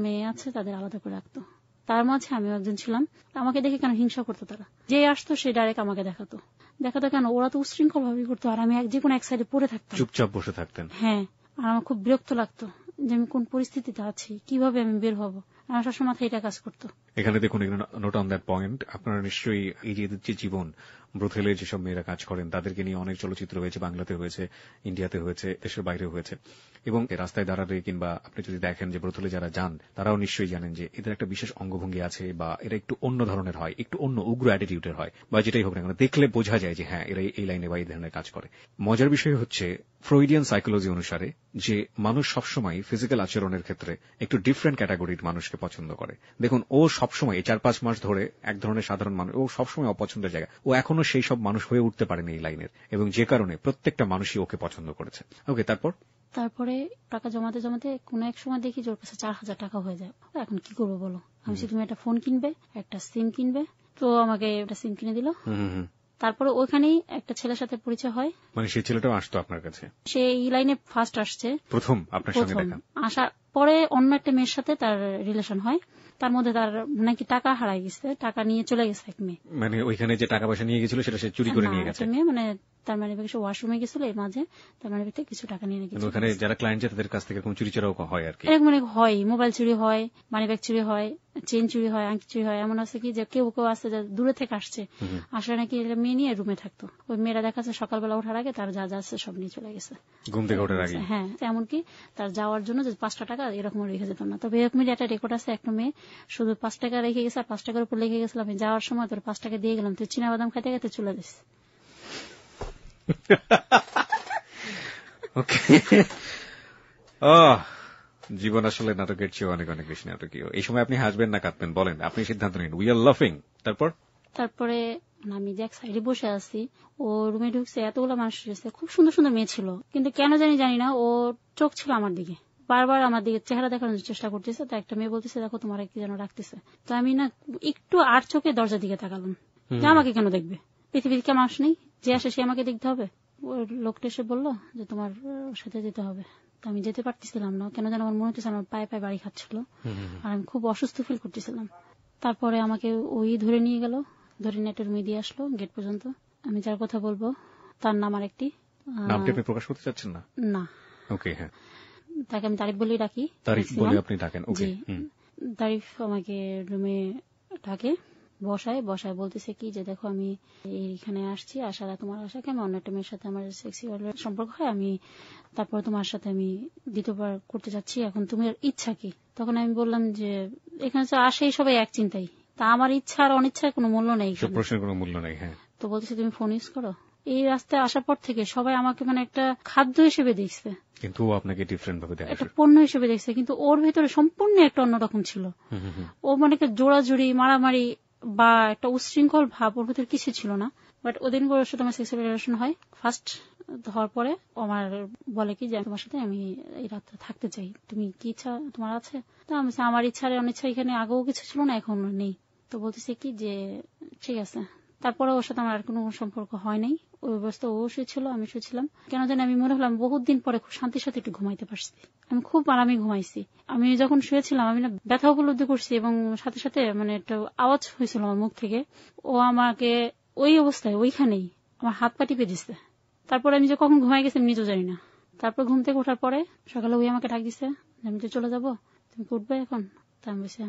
মেয়ে আছে, তাদের আলাদা করে রাখতো। তার মাঝে আমিও একজন ছিলাম। আমাকে দেখে কেন হিংসা করতো তারা, যে আসতো সে ডাইরেক্ট আমাকে দেখাতো কেন, ওরা তো উশৃঙ্খল ভাবে করতো, আর আমি যে কোনো এক সাইডে পড়ে থাকতাম, চুপচাপ বসে থাকতেন। হ্যাঁ, আর আমার খুব বিরক্ত লাগতো যে আমি কোন পরিস্থিতিতে আছি, কিভাবে আমি বের হবো। আমার সবসময় মাথায় এটা কাজ করতো। এখানে দেখুন, নোট অন দ্যাট পয়েন্ট, আপনারা নিশ্চয়ই এই যে জীবন ব্রথেলে যেসব মেয়েরা কাজ করেন তাদেরকে নিয়ে অনেক চলচ্চিত্র হয়েছে, বাংলাতে হয়েছে, ইন্ডিয়াতে হয়েছে, দেশের বাইরে হয়েছে। এবং রাস্তায় দাঁড়ালে কিংবা আপনি যদি দেখেন যে ব্রথেলে যারা যান, তারাও নিশ্চয়ই জানেন যে এদের একটা বিশেষ অঙ্গভঙ্গি আছে, বা এরা একটু অন্য ধরনের হয়, একটু অন্য উগ্র অ্যাটিটিউডের হয়, বা যেটাই হোক না কেন দেখলে বোঝা যায় যে হ্যাঁ এরা এই লাইনে বা এই ধরনের কাজ করে। মজার বিষয় হচ্ছে ফ্রয়েডিয়ান সাইকোলজি অনুসারে যে মানুষ সবসময় ফিজিক্যাল আচরণের ক্ষেত্রে একটু ডিফারেন্ট ক্যাটাগরির মানুষকে পছন্দ করে। দেখুন, ও সবসময় 4-5 মাস ধরে এক ধরনের সাধারণ মানুষ, ও সবসময় অপছন্দের জায়গা, ও এখনো সেই সব মানুষ হয়ে উঠতে পারেনি এই লাইনের, এবং যে কারণে প্রত্যেকটা মানুষই ওকে পছন্দ করেছে। ওকে, তারপরে টাকা জমাতে জমাতে কোন এক সময় দেখি যে ওর কাছে 4000 টাকা হয়ে যায়। এখন কি করবো বলো? আমি তুমি একটা ফোন কিনবে, একটা সিম কিনবে, তো আমাকে একটা সিম কিনে দিল। তারপরে ওইখানেই একটা ছেলের সাথে পরিচয় হয়। মানে সেই ছেলেটাও আসতো আপনার কাছে? সে এই লাইনে ফার্স্ট আসছে, প্রথম আপনার সঙ্গে দেখা। আসার পরে অন্য একটা মেয়ের সাথে তার রিলেশন হয়। তার মধ্যে তার নাকি টাকা হারাই গেছে, টাকা নিয়ে চলে গেছে এক মেয়ে। মানে ওইখানে যে টাকা পয়সা নিয়ে গেছিল সেটা সে চুরি করে নিয়ে গেছে। মেয়ে মানে তার মানে ওয়াশরুমে গেছিল, এই মাঝে তার মানে কিছু টাকা নিয়ে গেছে। ওখানে যারা ক্লায়েন্ট যায় তাদের কাছ থেকে এরকম চুরি চোরাও হয় আর কি। এরকম অনেক হয়, মোবাইল চুরি হয়, মানি ব্যাগ চুরি হয়, চেন চুরি হয়, আংটি চুরি হয়। এমন আছে কি যে কেউ আছে দূরে থেকে আসছে, আসলে নাকি মেয়ে নিয়ে রুমে থাকতো। ওই মেয়েরা দেখা যাচ্ছে সকালবেলা ওঠার আগে তার যা যা আছে সব নিয়ে চলে গেছে ঘুম থেকে ওঠার আগে। হ্যাঁ, এমনকি তার যাওয়ার জন্য যে 5 টাকা এরকম রেখে যেত না। তবে এরকমই একটা রেকর্ড আছে, একটা মেয়ে শুধু 5 টাকা রেখে গেছে, আর 5 টাকার উপর লিখে গেছিলাম আমি যাওয়ার সময় তোর 5 টাকা দিয়ে গেলাম, তুই চিনা বাদাম খাইতে খাইতে চলে যাস। জীবন আসলে নাটকের চেয়ে অনেক অনেক বেশি নাটকীয়। এই সময় আপনি হাসবেন না কাঁদবেন বলেন, আপনি সিদ্ধান্ত নিন। উই আর লাফিং। তারপরে আমি যে এক সাইডে বসে আছি, ও রুমে ঢুকছে, এতগুলো মানুষ এসেছে, খুব সুন্দর সুন্দর মেয়ে ছিল, কিন্তু কেন জানি না ও চোখ ছিল আমার দিকে, বারবার আমার দিকে চেহারা দেখানোর চেষ্টা করতেছে। তো একটা মেয়ে বলতেছে দেখো তোমার কি যেন রাখতেছে। তো আমি না একটু আর চোখে দরজার দিকে তাকালাম, যে আমাকে কেন দেখবে, পৃথিবীর কে মানুষ নেই যে আসে সে আমাকে দেখতে হবে? ওই লোকটা এসে বললো যে তোমার সাথে যেতে হবে। তো আমি যেতে পারতেছিলাম না, কেন যেন আমার মনে হচ্ছে আমার পায়ে পায়ে বাড়ি খাচ্ছিল, আর আমি খুব অসুস্থ ফিল করতেছিলাম। তারপরে আমাকে ওই ধরে নিয়ে গেল, ধরে নিয়ে একটা রুমে দিয়ে আসলো গেট পর্যন্ত। আমি যার কথা বলবো তার নাম আরেকটি, নামটি আপনি প্রকাশ করতে চাচ্ছেন না? না। ওকে, হ্যাঁ, তাকে আমি তারিফ বলেই ডাকি। তারিফ বলে আপনি ডাকেন? ওকে। তারিফ আমাকে রুমে ডাকে, বসায় বলতেছে কি যে দেখো আমি এইখানে আসছি, আসার তোমার আশাকে আমি অন্য একটা মেয়ের সাথে আমার সেক্সুয়াল সম্পর্ক হয়, আমি তারপর তোমার সাথে আমি দ্বিতীয়বার করতে যাচ্ছি, এখন তোমার ইচ্ছা কি? তখন আমি বললাম যে এখানে তো আসেই সবাই এক চিন্তাই, তা আমার ইচ্ছা আর অনিচ্ছার কোনো মূল্য নেই, প্রশ্নের কোনো মূল্য নেই। হ্যাঁ। তো বলতেছে তুমি ফোন ইউজ করো। এই রাস্তায় আসার পর থেকে সবাই আমাকে মানে একটা খাদ্য হিসেবে দেখছে, কিন্তু ও আপনাকে ডিফারেন্ট ভাবে দেখে, একটা পণ্য হিসেবে দেখছে, কিন্তু ওর ভেতরে সম্পূর্ণ একটা অন্যরকম ছিল। ও মানে জোড়াজুড়ি মারামারি বা একটা উচ্ছৃঙ্খল ভাব ওর ভেতরে কিছু ছিল না। বাট ওদিন ওর সাথে আমার সেক্সুয়াল রিলেশন হয়। ফার্স্ট হওয়ার পরে আমার বলে কি যে তোমার সাথে আমি এই রাতটা থাকতে চাই, তুমি কি ইচ্ছা তোমার আছে? তো আমি আমার ইচ্ছা আর অনিচ্ছা এখানে আগেও কিছু ছিল না, এখন নেই। তো বলতেছে কি যে ঠিক আছে। তারপরে ওর সাথে আমার আর কোনো সম্পর্ক হয় নাই। ওই অবস্থা ও শুয়েছিল, আমি শুয়েছিলাম। কেন জানি আমি মনে হলাম বহুত দিন পরে খুব শান্তির সাথে একটু ঘুমাইতে পারছি। আমি খুব আরামে ঘুমাইছি। আমি যখন শুয়েছিলাম আমি না ব্যথা উপলব্ধি করছি, এবং সাথে সাথে মানে একটা আওয়াজ হয়েছিল আমার মুখ থেকে। ও আমাকে ওই অবস্থায় ওইখানেই আমার হাত পা টিপে দিচ্ছে। তারপরে আমি যে কখন ঘুমাই গেছি আমি নিজেও জানি না। তারপর ঘুম থেকে ওঠার পরে সকালে ওই আমাকে ডাক দিচ্ছে, আমি তো চলে যাবো, তুমি উঠবে এখন? তা আমি বলছি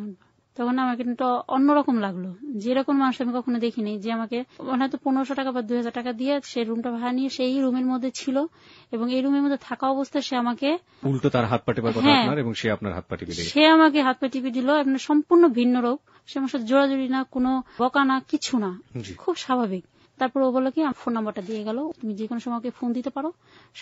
তখন আমাকে একটু অন্যরকম লাগলো, যেরকম মানুষ আমি কখনো দেখিনি, যে আমাকে হয়তো 1500 টাকা বা 2000 টাকা দিয়ে সেই রুমটা ভাড়া নিয়ে সেই রুমের মধ্যে ছিল, এবং এই রুমের মধ্যে থাকা অবস্থায় সে আমাকে উল্টো তার হাত পা টিপার কথা আপনার, এবং সে আপনার হাত পা টিপে দিল, সে আমাকে হাত পা টিপে দিল। সম্পূর্ণ ভিন্ন রূপ, সে আমার সাথে জোড়াজুড়ি না, কোনো বকা না, কিছু না, খুব স্বাভাবিক। তারপর ও বললো কি ফোন নাম্বারটা দিয়ে গেল, তুমি যে কোনো সময় ফোন দিতে পারো,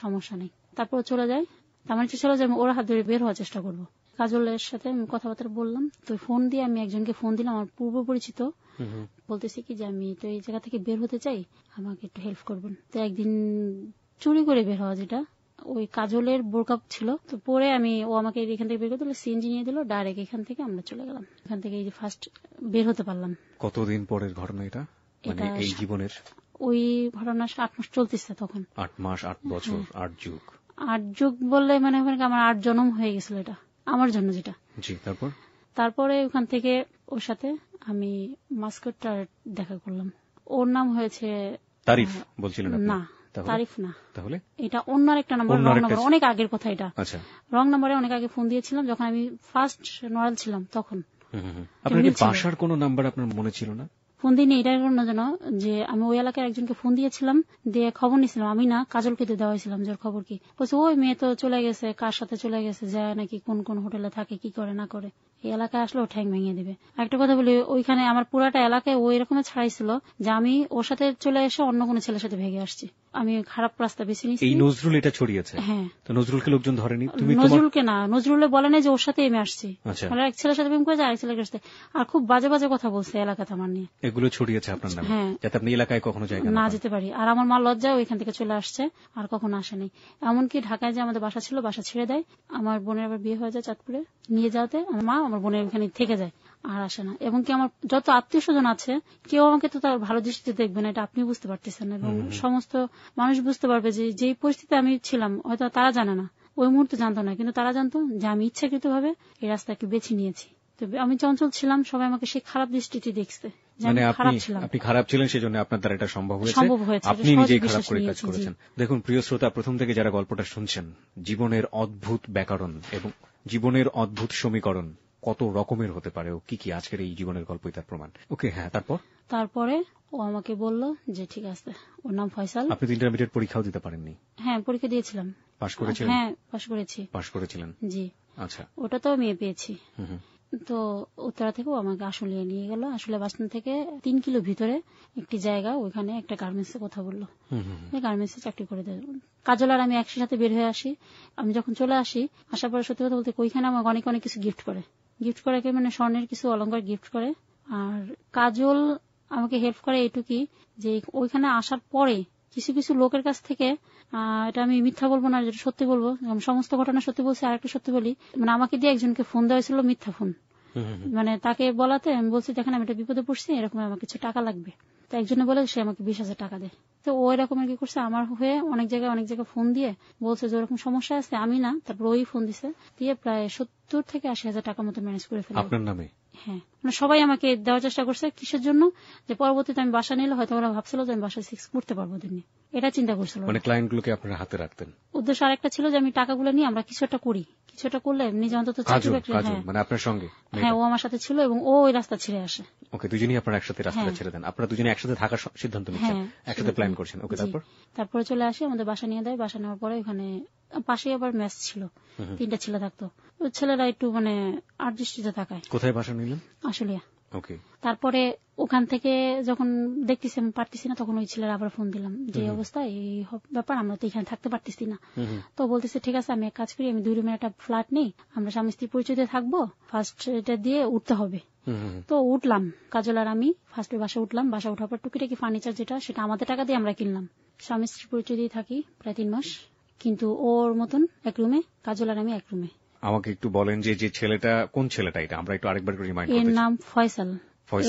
সমস্যা নেই। তারপর চলে যায়। আমার ইচ্ছে ছিল যে আমি ওর হাত ধরে বের হওয়ার চেষ্টা করবো। কাজলের সাথে আমি কথাবার্তা বললাম, তো ফোন দিয়ে আমি একজনকে ফোন দিলাম, আমার পূর্ব পরিচিত, বলতেছি কি যে আমি তো এই জায়গা থেকে বের হতে চাই, আমাকে একটু হেল্প করবেন। তো একদিন চুরি করে বের হওয়া, যেটা ওই কাজলের বোরকা ছিল, তো পরে ও আমাকে এখান থেকে বের করে দিল, সিএনজি নিয়ে দিল, ডাইরেক্ট এখান থেকে আমরা চলে গেলাম। এখান থেকে এই যে ফার্স্ট বের হতে পারলাম। কতদিন পরের ঘটনা এটা, মানে এই জীবনের? ওই ঘটনা 8 মাস চলতেছে তখন। 8 মাস, 8 বছর, 8 যুগ। 8 যুগ বললে মানে আমার 8 জন্ম হয়ে গেছিল এটা আমার জন্য, যেটা। জি। তারপরে ওখান থেকে ওর সাথে আমি মাস্কটটার দেখা করলাম। ওর নাম হয়েছে তারিফ, বলছিলেন আপনি? না, তারিফ না। তাহলে এটা অন্য একটা নাম্বার, রং নাম্বার, অনেক আগের কথা এটা। আচ্ছা। রং নাম্বারে অনেক আগে ফোন দিয়েছিলাম, যখন আমি ফার্স্ট নড়াল ছিলাম তখন। আপনার কি বাসার কোন নাম্বার আপনার মনে ছিল না? ফোন দিইনি, এটার জন্য যেন যে আমি ওই এলাকার একজনকে ফোন দিয়েছিলাম, দিয়ে খবর নিয়েছিলাম, আমি না কাজলকে দিয়ে দেওয়া হয়েছিলাম, যার খবর কি বলছে ওই মেয়ে তো চলে গেছে, কার সাথে চলে গেছে, যায় নাকি, কোন কোন হোটেলে থাকে, কি করে না করে, এই এলাকায় আসলে ও ঠ্যাং ভেঙে দিবে। একটা কথা বলি, ওইখানে আমার পুরাটা এলাকায় ওই রকমের ছাড়াইছিল যে আমি ওর সাথে চলে এসে অন্য কোনো ছেলের সাথে ভেগে আসছি। আমি খারাপ রাস্তা বেছে নিয়েছি। এই নজরুল এটা ছড়িয়েছে? হ্যাঁ। তো নজরুলকে লোকজন ধরেনি? তুমি নজরুলকে না, নজরুলে বলে নাই যে ওর সাথে আমি আসছি, এক ছেলের সাথে প্রেম করেছে, আরেক ছেলের কাছে, আর খুব বাজে বাজে কথা বলছে এলাকাতে আমার নিয়ে। এগুলো ছড়িয়েছে আপনার নামে, যাতে আপনি এলাকায় কখনো জায়গা না যেতে পারি। আর আমার মা লজ্জায় ওইখান থেকে চলে আসছে, আর কখনো আসেনি। এমনকি ঢাকায় যে আমাদের বাসা ছিল, বাসা ছেড়ে দেয়। আমার বোনের আবার বিয়ে হয়ে যায় চাঁদপুরে, নিয়ে যাওয়াতে আমার মা আমার বোনের ওখানে থেকে যায়, আর আসে না। এবং কি আমার যত আত্মীয় স্বজন আছে, কেউ আমাকে তো তার ভালো দৃষ্টিতে দেখবে না, এটা আপনি বুঝতে পারতেছেন, এবং সমস্ত মানুষ বুঝতে পারবে যে যেই পরিস্থিতি আমি ছিলাম, হয়তো তারা জানে না, ওই মুহূর্তে জানতো না, কিন্তু তারা জানতো যে আমি ইচ্ছাকৃত ভাবে এই রাস্তাকে বেছে নিয়েছি। তো আমি চঞ্চল ছিলাম, সবাই আমাকে সেই খারাপ দৃষ্টিতে দেখছে। মানে আপনি খারাপ ছিলেন, সেজন্য আপনার দ্বারা এটা সম্ভব হয়েছে, আপনি নিজেই খারাপ করে কাজ করেছেন। দেখুন প্রিয় শ্রোতা, প্রথম থেকে যারা গল্পটা শুনছেন, জীবনের অদ্ভুত ব্যাকরণ এবং জীবনের অদ্ভুত সমীকরণ কত রকমের হতে পারে, ও কি কি, আজকের এই জীবনের গল্পই তার প্রমাণ। ওকে, হ্যাঁ। তারপরে ও আমাকে বলল যে ঠিক আছে, ওর নাম ফয়সাল। আপনি তো ইন্টারমিডিয়েট পরীক্ষাও দিতে পারেননি? হ্যাঁ, পরীক্ষা দিয়েছিলাম। পাশ করেছিলেন? হ্যাঁ, পাশ করেছিলেন। জি। আচ্ছা। ওটা তো আমি পেয়েছি। তো উত্তরা থেকে আমাকে আসলে নিয়ে গেল, আসলে বাসস্ট্যান্ড থেকে 3 কিলো ভিতরে একটি জায়গা, ওইখানে একটা গার্মেন্টসে কথা বললো, গার্মেন্টসে চাকরি করে দেয়। কাজল আর আমি একসাথে বের হয়ে আসি। আমি যখন চলে আসি, আসার পরে সত্যি কথা বলতে ওইখানে আমাকে অনেক অনেক কিছু গিফট করে, মানে স্বর্ণের কিছু অলংকার গিফট করে। আর কাজল আমাকে হেল্প করে এইটুকুই যে ওইখানে আসার পরে কিছু কিছু লোকের কাছ থেকে, এটা আমি মিথ্যা বলবো না, যেটা সত্যি বলবো, সমস্ত ঘটনা সত্যি বলছি। আর একটা সত্যি বলি, মানে আমাকে দিয়ে একজনকে ফোন দেওয়া হয়েছিল, মিথ্যা ফোন, মানে তাকে বলাতে আমি বলছি দেখেন আমি এটা বিপদে পড়ছি, এরকম আমার কিছু টাকা লাগবে। তো একজনে বলে সে আমাকে 20,000 টাকা দেয়। তো ও এরকম আর কি করছে, আমার হয়ে অনেক জায়গায় ফোন দিয়ে বলছে যে ওরকম সমস্যা আছে, আমি না, তারপর ওই ফোন দিছে, দিয়ে প্রায় 70 থেকে 80,000 টাকা মতো ম্যানেজ করে ফেলে আপনার নামে। হ্যাঁ, মানে সবাই আমাকে দেওয়ার চেষ্টা করছে। কিসের জন্য? যে পরবর্তীতে আমি বাসা নিলে হয়তো ওরা ভাবছিল যে আমি বাসায় 6 করতে পারবো দিনে, এটা চিন্তা করছিল। মানে ক্লায়েন্টগুলোকে আপনার হাতে রাখতেন। উদ্দেশ্য আরেকটা ছিল যে আমি টাকাগুলো নিয়ে আমরা কিছু একটা করি, কিছু একটা করলে নিজে অন্তত চাকরি বাকরি। মানে আপনার সঙ্গে? হ্যাঁ, ও আমার সাথে ছিল এবং ও ওই রাস্তা ছেড়ে আসে। ওকে, দুজনেই আপনারা একসাথে রাস্তাটা ছেড়ে দেন, আপনারা দুজনে একসাথে থাকার সিদ্ধান্ত নিচ্ছেন, একসাথে প্ল্যান করছেন। ওকে, তারপরে চলে আসি, আমাদের বাসা নিয়ে দেয়। বাসা নেওয়ার পরে ওখানে পাশে আবার মেস ছিল, 3টা ছেলে থাকতো। ওই ছেলেরা একটু মানে আর দৃষ্টিতে তাকায়। কোথায় বাসা নিলেন? আসলে ওকে। তারপরে ওখান থেকে যখন দেখতেছি আমি পারতেছি না, তখন ওই ছেলের আবার ফোন দিলাম যে অবস্থা, এই ব্যাপার, আমরা তো এখানে থাকতে পারতেছি না। তো বলতেছে ঠিক আছে, আমি এক কাজ করি, আমি 2 রুমের একটা ফ্ল্যাট নেই, আমরা স্বামী স্ত্রী পরিচয় দিয়ে থাকবো, ফার্স্ট এটা দিয়ে উঠতে হবে। তো উঠলাম, কাজল আর আমি ফার্স্টে বাসা উঠলাম। বাসা উঠার পর টুকিটাকি ফার্নিচার যেটা, সেটা আমাদের টাকা দিয়ে আমরা কিনলাম। স্বামী স্ত্রী পরিচয় দিয়ে থাকি প্রায় 3 মাস, কিন্তু ওর মতন এক রুমে, কাজল আর আমি এক রুমে। আমাকে একটু বলেন যে ছেলেটা কোন ছেলেটা, এটা আমরা একটু আরেকবার রিমাইন্ড করতে চাই। এর নাম ফয়সাল।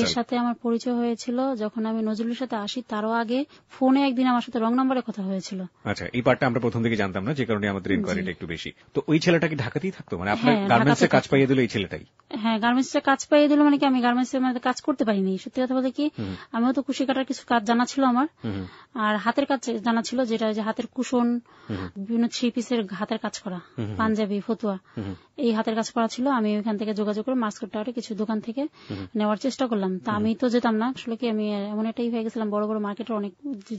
এর সাথে আমার পরিচয় হয়েছিল যখন আমি নজরুলের সাথে আসি, তারও আগে ফোনে একদিন আমার সাথে রং নাম্বারে কথা হয়েছিল। আচ্ছা, এই পার্টটা আমরা প্রথম থেকে জানতাম না, যে কারণে আমাদের ইনকোয়ারিটা একটু বেশি। তো ওই ছেলেটা কি ঢাকাতেই থাকতো? মানে আপনার গার্মেন্টসে কাজ পাইয়ে দিল এই ছেলেটাই? হ্যাঁ, গার্মেন্টসে কাজ পাইয়ে দিল। মানে কি, আমি গার্মেন্টসের মধ্যে কাজ করতে পারিনি। সত্যি কথা বলতে কি, আমিও তো কুশি কাটার কিছু কাজ জানা ছিল আমার, আর হাতের কাজ জানা ছিল, যেটা যে হাতের কুশন, বিভিন্ন 3 পিসের হাতের কাজ করা, পাঞ্জাবি, ফতুয়া, এই হাতের কাজ করা ছিল। আমি ওইখান থেকে যোগাযোগ করে মাস্কট টাওয়ারে কিছু দোকান থেকে নেওয়ার চেষ্টা করলাম। তা আমি তো যেতাম না আসলে, কি আমি এমন একটাই হয়ে গেছিলাম, বড় বড় মার্কেটের অনেক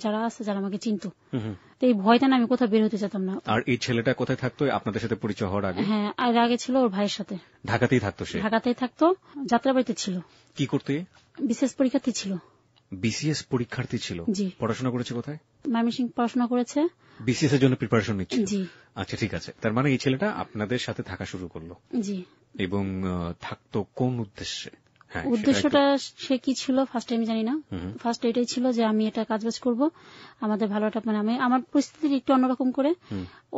যারা আছে যারা আমাকে চিনত, তো এই ভয়টা না, আমি কোথাও বের হতে যেতাম না। আর এই ছেলেটা কোথায় থাকতো আপনাদের সাথে পরিচয় হওয়ার আগে? হ্যাঁ, আর আগে ছিল ওর ভাইয়ের সাথে। ঢাকাতেই থাকতো সে? ঢাকাতেই থাকতো, যাত্রাবাড়িতে ছিল। কি করতে? বিশেষ পরীক্ষার্থী ছিল। বিসিএস পরীক্ষার্থী ছিল? জি। পড়াশোনা করেছে কোথায়? ময়মনসিং পড়াশোনা করেছে। বিসিএস এর জন্য প্রিপারেশন নিচ্ছে? জি। আচ্ছা, ঠিক আছে। তার মানে এই ছেলেটা আপনাদের সাথে থাকা শুরু করলো? জি। এবং থাকতো কোন উদ্দেশ্যে? উদ্দেশ্যটা সে কি ছিল ফার্স্ট আমি জানি না। ফার্স্ট এটাই ছিল যে আমি এটা কাজবাজ করব, আমাদের ভালোটা, মানে আমি আমার পরিস্থিতি একটু অন্যরকম করে,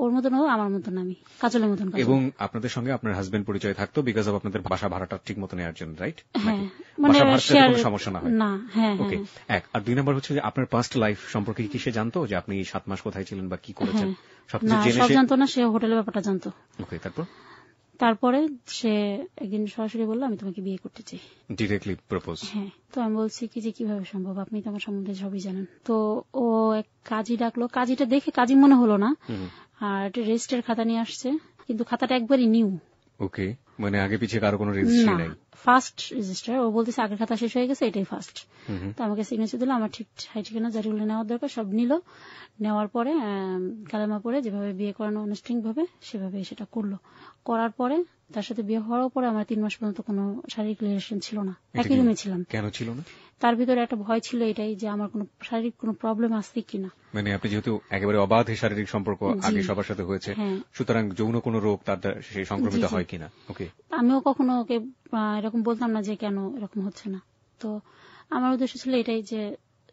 ওর মতন ও আমার মতন, আমি কাজলের মতন। এবং আপনাদের সঙ্গে আপনার হাজবেন্ড পরিচয় থাকতো বিকজ অফ আপনাদের বাসা ভাড়াটা ঠিক মতো নেওয়ার জন্য, রাইট? হ্যাঁ, মানে কোনো সমস্যা না হয় না? হ্যাঁ। ওকে, এক। আর 2 নম্বর হচ্ছে যে আপনার পাস্ট লাইফ সম্পর্কে কি সে জানতো, যে আপনি 7 মাস কোথায় ছিলেন বা কি করেছেন? সব জানতো না, সে হোটেলের ব্যাপারটা জানতো। ওকে, তারপরে সে একদিন সরাসরি বললো আমি তোমাকে বিয়ে করতে চাই। Directly propose? হ্যাঁ। তো আমি বলছি কি যে কিভাবে সম্ভব, আপনি তো আমার সম্বন্ধে সবই জানেন। তো ও এক কাজী ডাকলো, কাজীটা দেখে কাজী মনে হলো না, আর রেজিস্টার খাতা নিয়ে আসছে, কিন্তু খাতাটা একবারই নিউ। ওকে, মানে আগে পিছিয়ে কারো কোনো রেজিস্ট্রি নাই? First register. ও বলতেছে আগের খাতা শেষ হয়ে গেছে, এটাই ফার্স্ট। তো আমাকে সিগনেচার দিল, আমার ঠিক ঠিকানা যেগুলো নেওয়ার দরকার সব নিল। নেওয়ার পরে কালেমা পরে যেভাবে বিয়ে করানো আনুষ্ঠানিক ভাবে সেভাবে সেটা করলো। করার পরে তার সাথে বিয়ে হওয়ার পরে আমার 3 মাস পর্যন্ত কোনো শারীরিক রিলেশন ছিল না, একই রুমে ছিলাম। কেন ছিল না? তার ভিতরে একটা ভয় ছিল এটাই যে আমার কোনো শারীরিক কোনো প্রবলেম আছে কিনা। মানে আপনি যেহেতু একেবারে অবাধে শারীরিক সম্পর্ক আগে সবার সাথে হয়েছে, সুতরাং যৌন কোনো রোগ তার সেই সংক্রমিত হয় কিনা। ওকে, আমিও কখনো ওকে এরকম বলতাম না যে কেন এরকম হচ্ছে না। তো আমার উদ্দেশ্য ছিল এটাই যে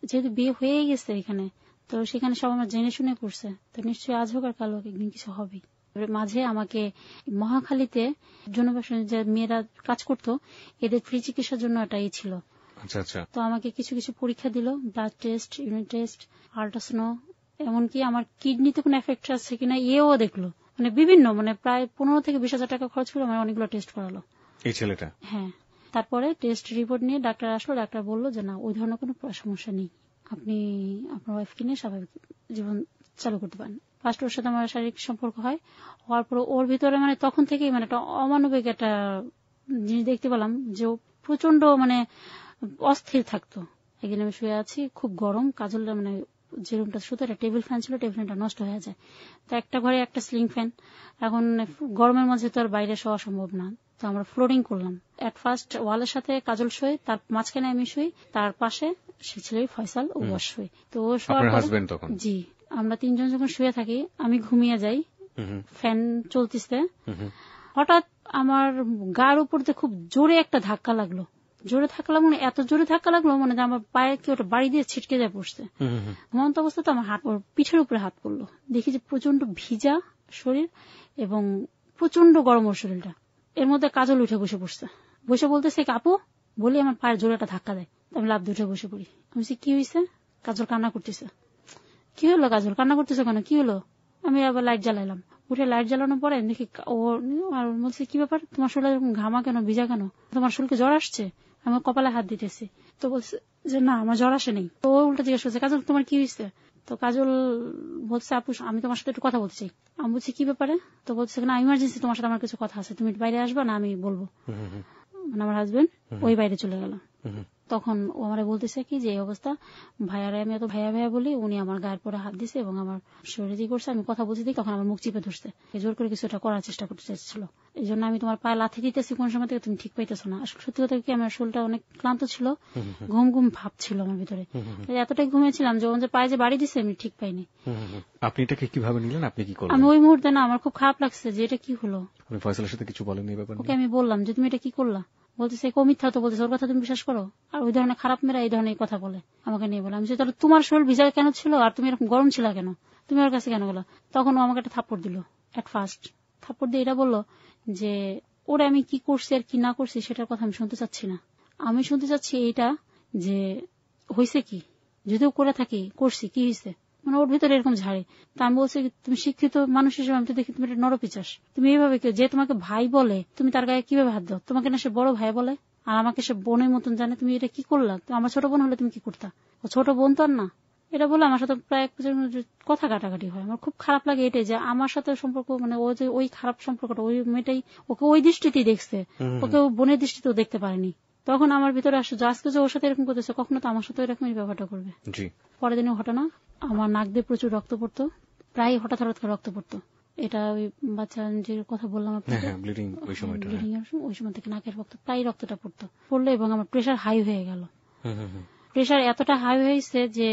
যেহেতু বিয়ে হয়ে গেছে এখানে, তো সেখানে সব আমার জেনে শুনে করছে, তো নিশ্চয়ই আজ হোক আর কাল হোক একদিন কিছু হবেই। মাঝে আমাকে মহাখালীতে জনবাসনে যে মেয়েরা কাজ করতো, এদের ফ্রি চিকিৎসার জন্য এটাই ছিল। আচ্ছা আচ্ছা। তো আমাকে কিছু কিছু পরীক্ষা দিল, blood test, urine test, ultrasound, এমনকি আমার কিডনিতে কোনো এফেক্ট আছে কিনা এও দেখলো। মানে বিভিন্ন, মানে প্রায় 15 থেকে 20,000 টাকা খরচ করে আমার অনেকগুলো টেস্ট করালো এই ছেলেটা। হ্যাঁ। তারপরে টেস্ট রিপোর্ট নিয়ে ডাক্তার আসলো, ডাক্তার বললো যে না, ওই ধরনের কোনো সমস্যা নেই, আপনি আপনার ওয়াইফকে নিয়ে স্বাভাবিক জীবন চালু করতে পারেন। ফার্স্ট ওর সাথে আমার শারীরিক সম্পর্ক হয়, হওয়ার পর ওর ভিতরে মানে তখন থেকেই মানে একটা অমানবিক একটা জিনিস দেখতে পেলাম, যে প্রচন্ড মানে অস্থির থাকতো। একদিন আমি শুয়ে আছি, খুব গরম, কাজল মানে যে রুমটা শুধু একটা টেবিল ফ্যান ছিল, টেবিল ফ্যানটা নষ্ট হয়ে যায়। তো একটা ঘরে একটা সিলিং ফ্যান, এখন গরমের মধ্যে তো আর বাইরে শোয়া সম্ভব না, তো আমরা ফ্লোরিং করলাম। এট ফার্স্ট ওয়ালের সাথে কাজল শুয়ে, তার মাঝখানে আমি শুই, তার পাশে সে ছিল ফয়সাল, ও শুই। তো ও শোয়ার, জি, আমরা 3 জন যখন শুয়ে থাকি, আমি ঘুমিয়ে যাই, ফ্যান চলতেছে, হঠাৎ আমার গার উপর দিয়ে খুব জোরে একটা ধাক্কা লাগলো। জোরে ধাক্কা লাগলো, মানে এত জোরে ধাক্কা লাগলো, মানে আমার পায়ে কি ওটা বাড়ি দিয়ে ছিটকে যায় পড়ছে। ঘুমন্ত অবস্থা তো আমার হাত, ওর পিঠের উপরে হাত পড়লো, দেখি যে প্রচন্ড ভিজা শরীর এবং প্রচন্ড গরম ওর শরীরটা। এর মধ্যে কাজল উঠে বসে পড়ছে, বসে বলতেছে আপু, বলি আমার পায়ের জোরে একটা ধাক্কা দেয়। আমি লাফ দিয়ে উঠে বসে পড়ি। আমি কি হয়েছে? কাজল কান্না করতেছে। কি হলো কাজল, কান্না করতেছে কেন, কি হলো? আমি আবার লাইট জ্বালাইলাম। উঠে লাইট জ্বালানোর পরে দেখি ও বলছে কি ব্যাপার, তোমার শরীরে এরকম ঘামা কেন, ভিজা কেন, তোমার শরীরকে জ্বর আসছে? আমি কপালে হাত দিতেছি, তো বলছে যে না, আমার জ্বর আসে নেই। তো ও উল্টা জিজ্ঞেস করছে, কাজল তোমার কি হয়েছে? তো কাজল বলছে আপু, আমি তোমার সাথে একটু কথা বলতে চাই। আমি বলছি কি ব্যাপারে? তো বলছে না, ইমার্জেন্সি, তোমার সাথে আমার কিছু কথা আছে, তুমি বাইরে আসবা না, আমি বলবো। মানে আমার হাজবেন্ড ওই বাইরে চলে গেল। তখন ও আমার বলতেছে কি যে এই অবস্থা, ভাইয়ারা আমি এত ভাইয়া ভাইয়া বলি, উনি আমার গায়ের পরে হাত দিছে এবং আমার শরীরে করছে। আমি কথা বলছি, তখন আমার মুখ চিপে ধরছে, জোর করে কিছু একটা করার চেষ্টা করতে চাইছিল। এই জন্য আমি তোমার পায়ে লাথি দিতেছি কোন সময় থেকে, তুমি ঠিক পাইতেছো না। আসলে সত্যি কথা কি, আমার শরীরটা অনেক ক্লান্ত ছিল, ঘুম ঘুম ভাব ছিল আমার ভিতরে, এতটাই ঘুমিয়েছিলাম যে ওর পায়ে যে বাড়ি দিছে আমি ঠিক পাইনি। আপনি এটাকে কিভাবে নিলেন, আপনি কি করলেন? আমি ওই মুহূর্তে না, আমার খুব খারাপ লাগছে যে এটা কি হলো। আপনি ফয়সালের সাথে কিছু বলেন এই ব্যাপারে? ওকে আমি বললাম যে তুমি এটা কি করলা, বলতেছে মিথ্যা তো বলতেছে, ওর কথা তুমি বিশ্বাস করো? আর ওই ধরনের খারাপ মেয়েরা এই ধরনের কথা বলে আমাকে নিয়ে বলে। আমি তাহলে তোমার শরীর ভিজা কেন ছিল, আর তুমি এরকম গরম ছিল কেন, তুমি ওর কাছে কেন গেলো? তখন ও আমাকে একটা থাপ্পড় দিল। এট ফার্স্ট থাপ্পড় দিয়ে এটা বললো যে ওরা আমি কি করছি আর কি না করছি সেটার কথা আমি শুনতে চাচ্ছি না, আমি শুনতে চাচ্ছি এইটা যে হয়েছে কি, যদিও করে থাকি করছি কি হয়েছে, মানে ওর ভিতরে এরকম ঝাড়ে। তা আমি বলছি তুমি শিক্ষিত মানুষ হিসেবে আমি তো দেখি তুমি একটা নরপিচাস, তুমি এইভাবে কেউ যে তোমাকে ভাই বলে তুমি তার গায়ে কিভাবে হাত দাও? তোমাকে না সে বড় ভাই বলে আর আমাকে সে বোনের মতন জানে, তুমি এটা কি করলা? আমার ছোট বোন হলে তুমি কি করতা? ও ছোট বোন তো আর না। এটা বলে আমার সাথে প্রায় এক কথা কাটাকাটি হয়। আমার খুব খারাপ লাগে এটাই যে আমার সাথে সম্পর্ক, মানে ও যে ওই খারাপ সম্পর্কটা ওই মেয়েটাই ওকে ওই দৃষ্টিতেই দেখছে, ওকে বোনের দৃষ্টিতেও দেখতে পারেনি। তখন আমার ভিতরে আসে আজকে যে ওর সাথে এরকম করতেছে কখনো তো আমার সাথে এরকমই ব্যবহারটা করবে। পরের দিনের ঘটনা, আমার নাক দিয়ে প্রচুর রক্ত পড়তো, প্রায় হঠাৎ হঠাৎ করে রক্ত পড়তো। এটা ওই বাচ্চা যে কথা বললাম আপনাকে, ওই সময় থেকে নাকের রক্ত প্রায় রক্তটা পড়লো এবং আমার প্রেশার হাই হয়ে গেল। প্রেশার এতটা হাই হয়েছে যে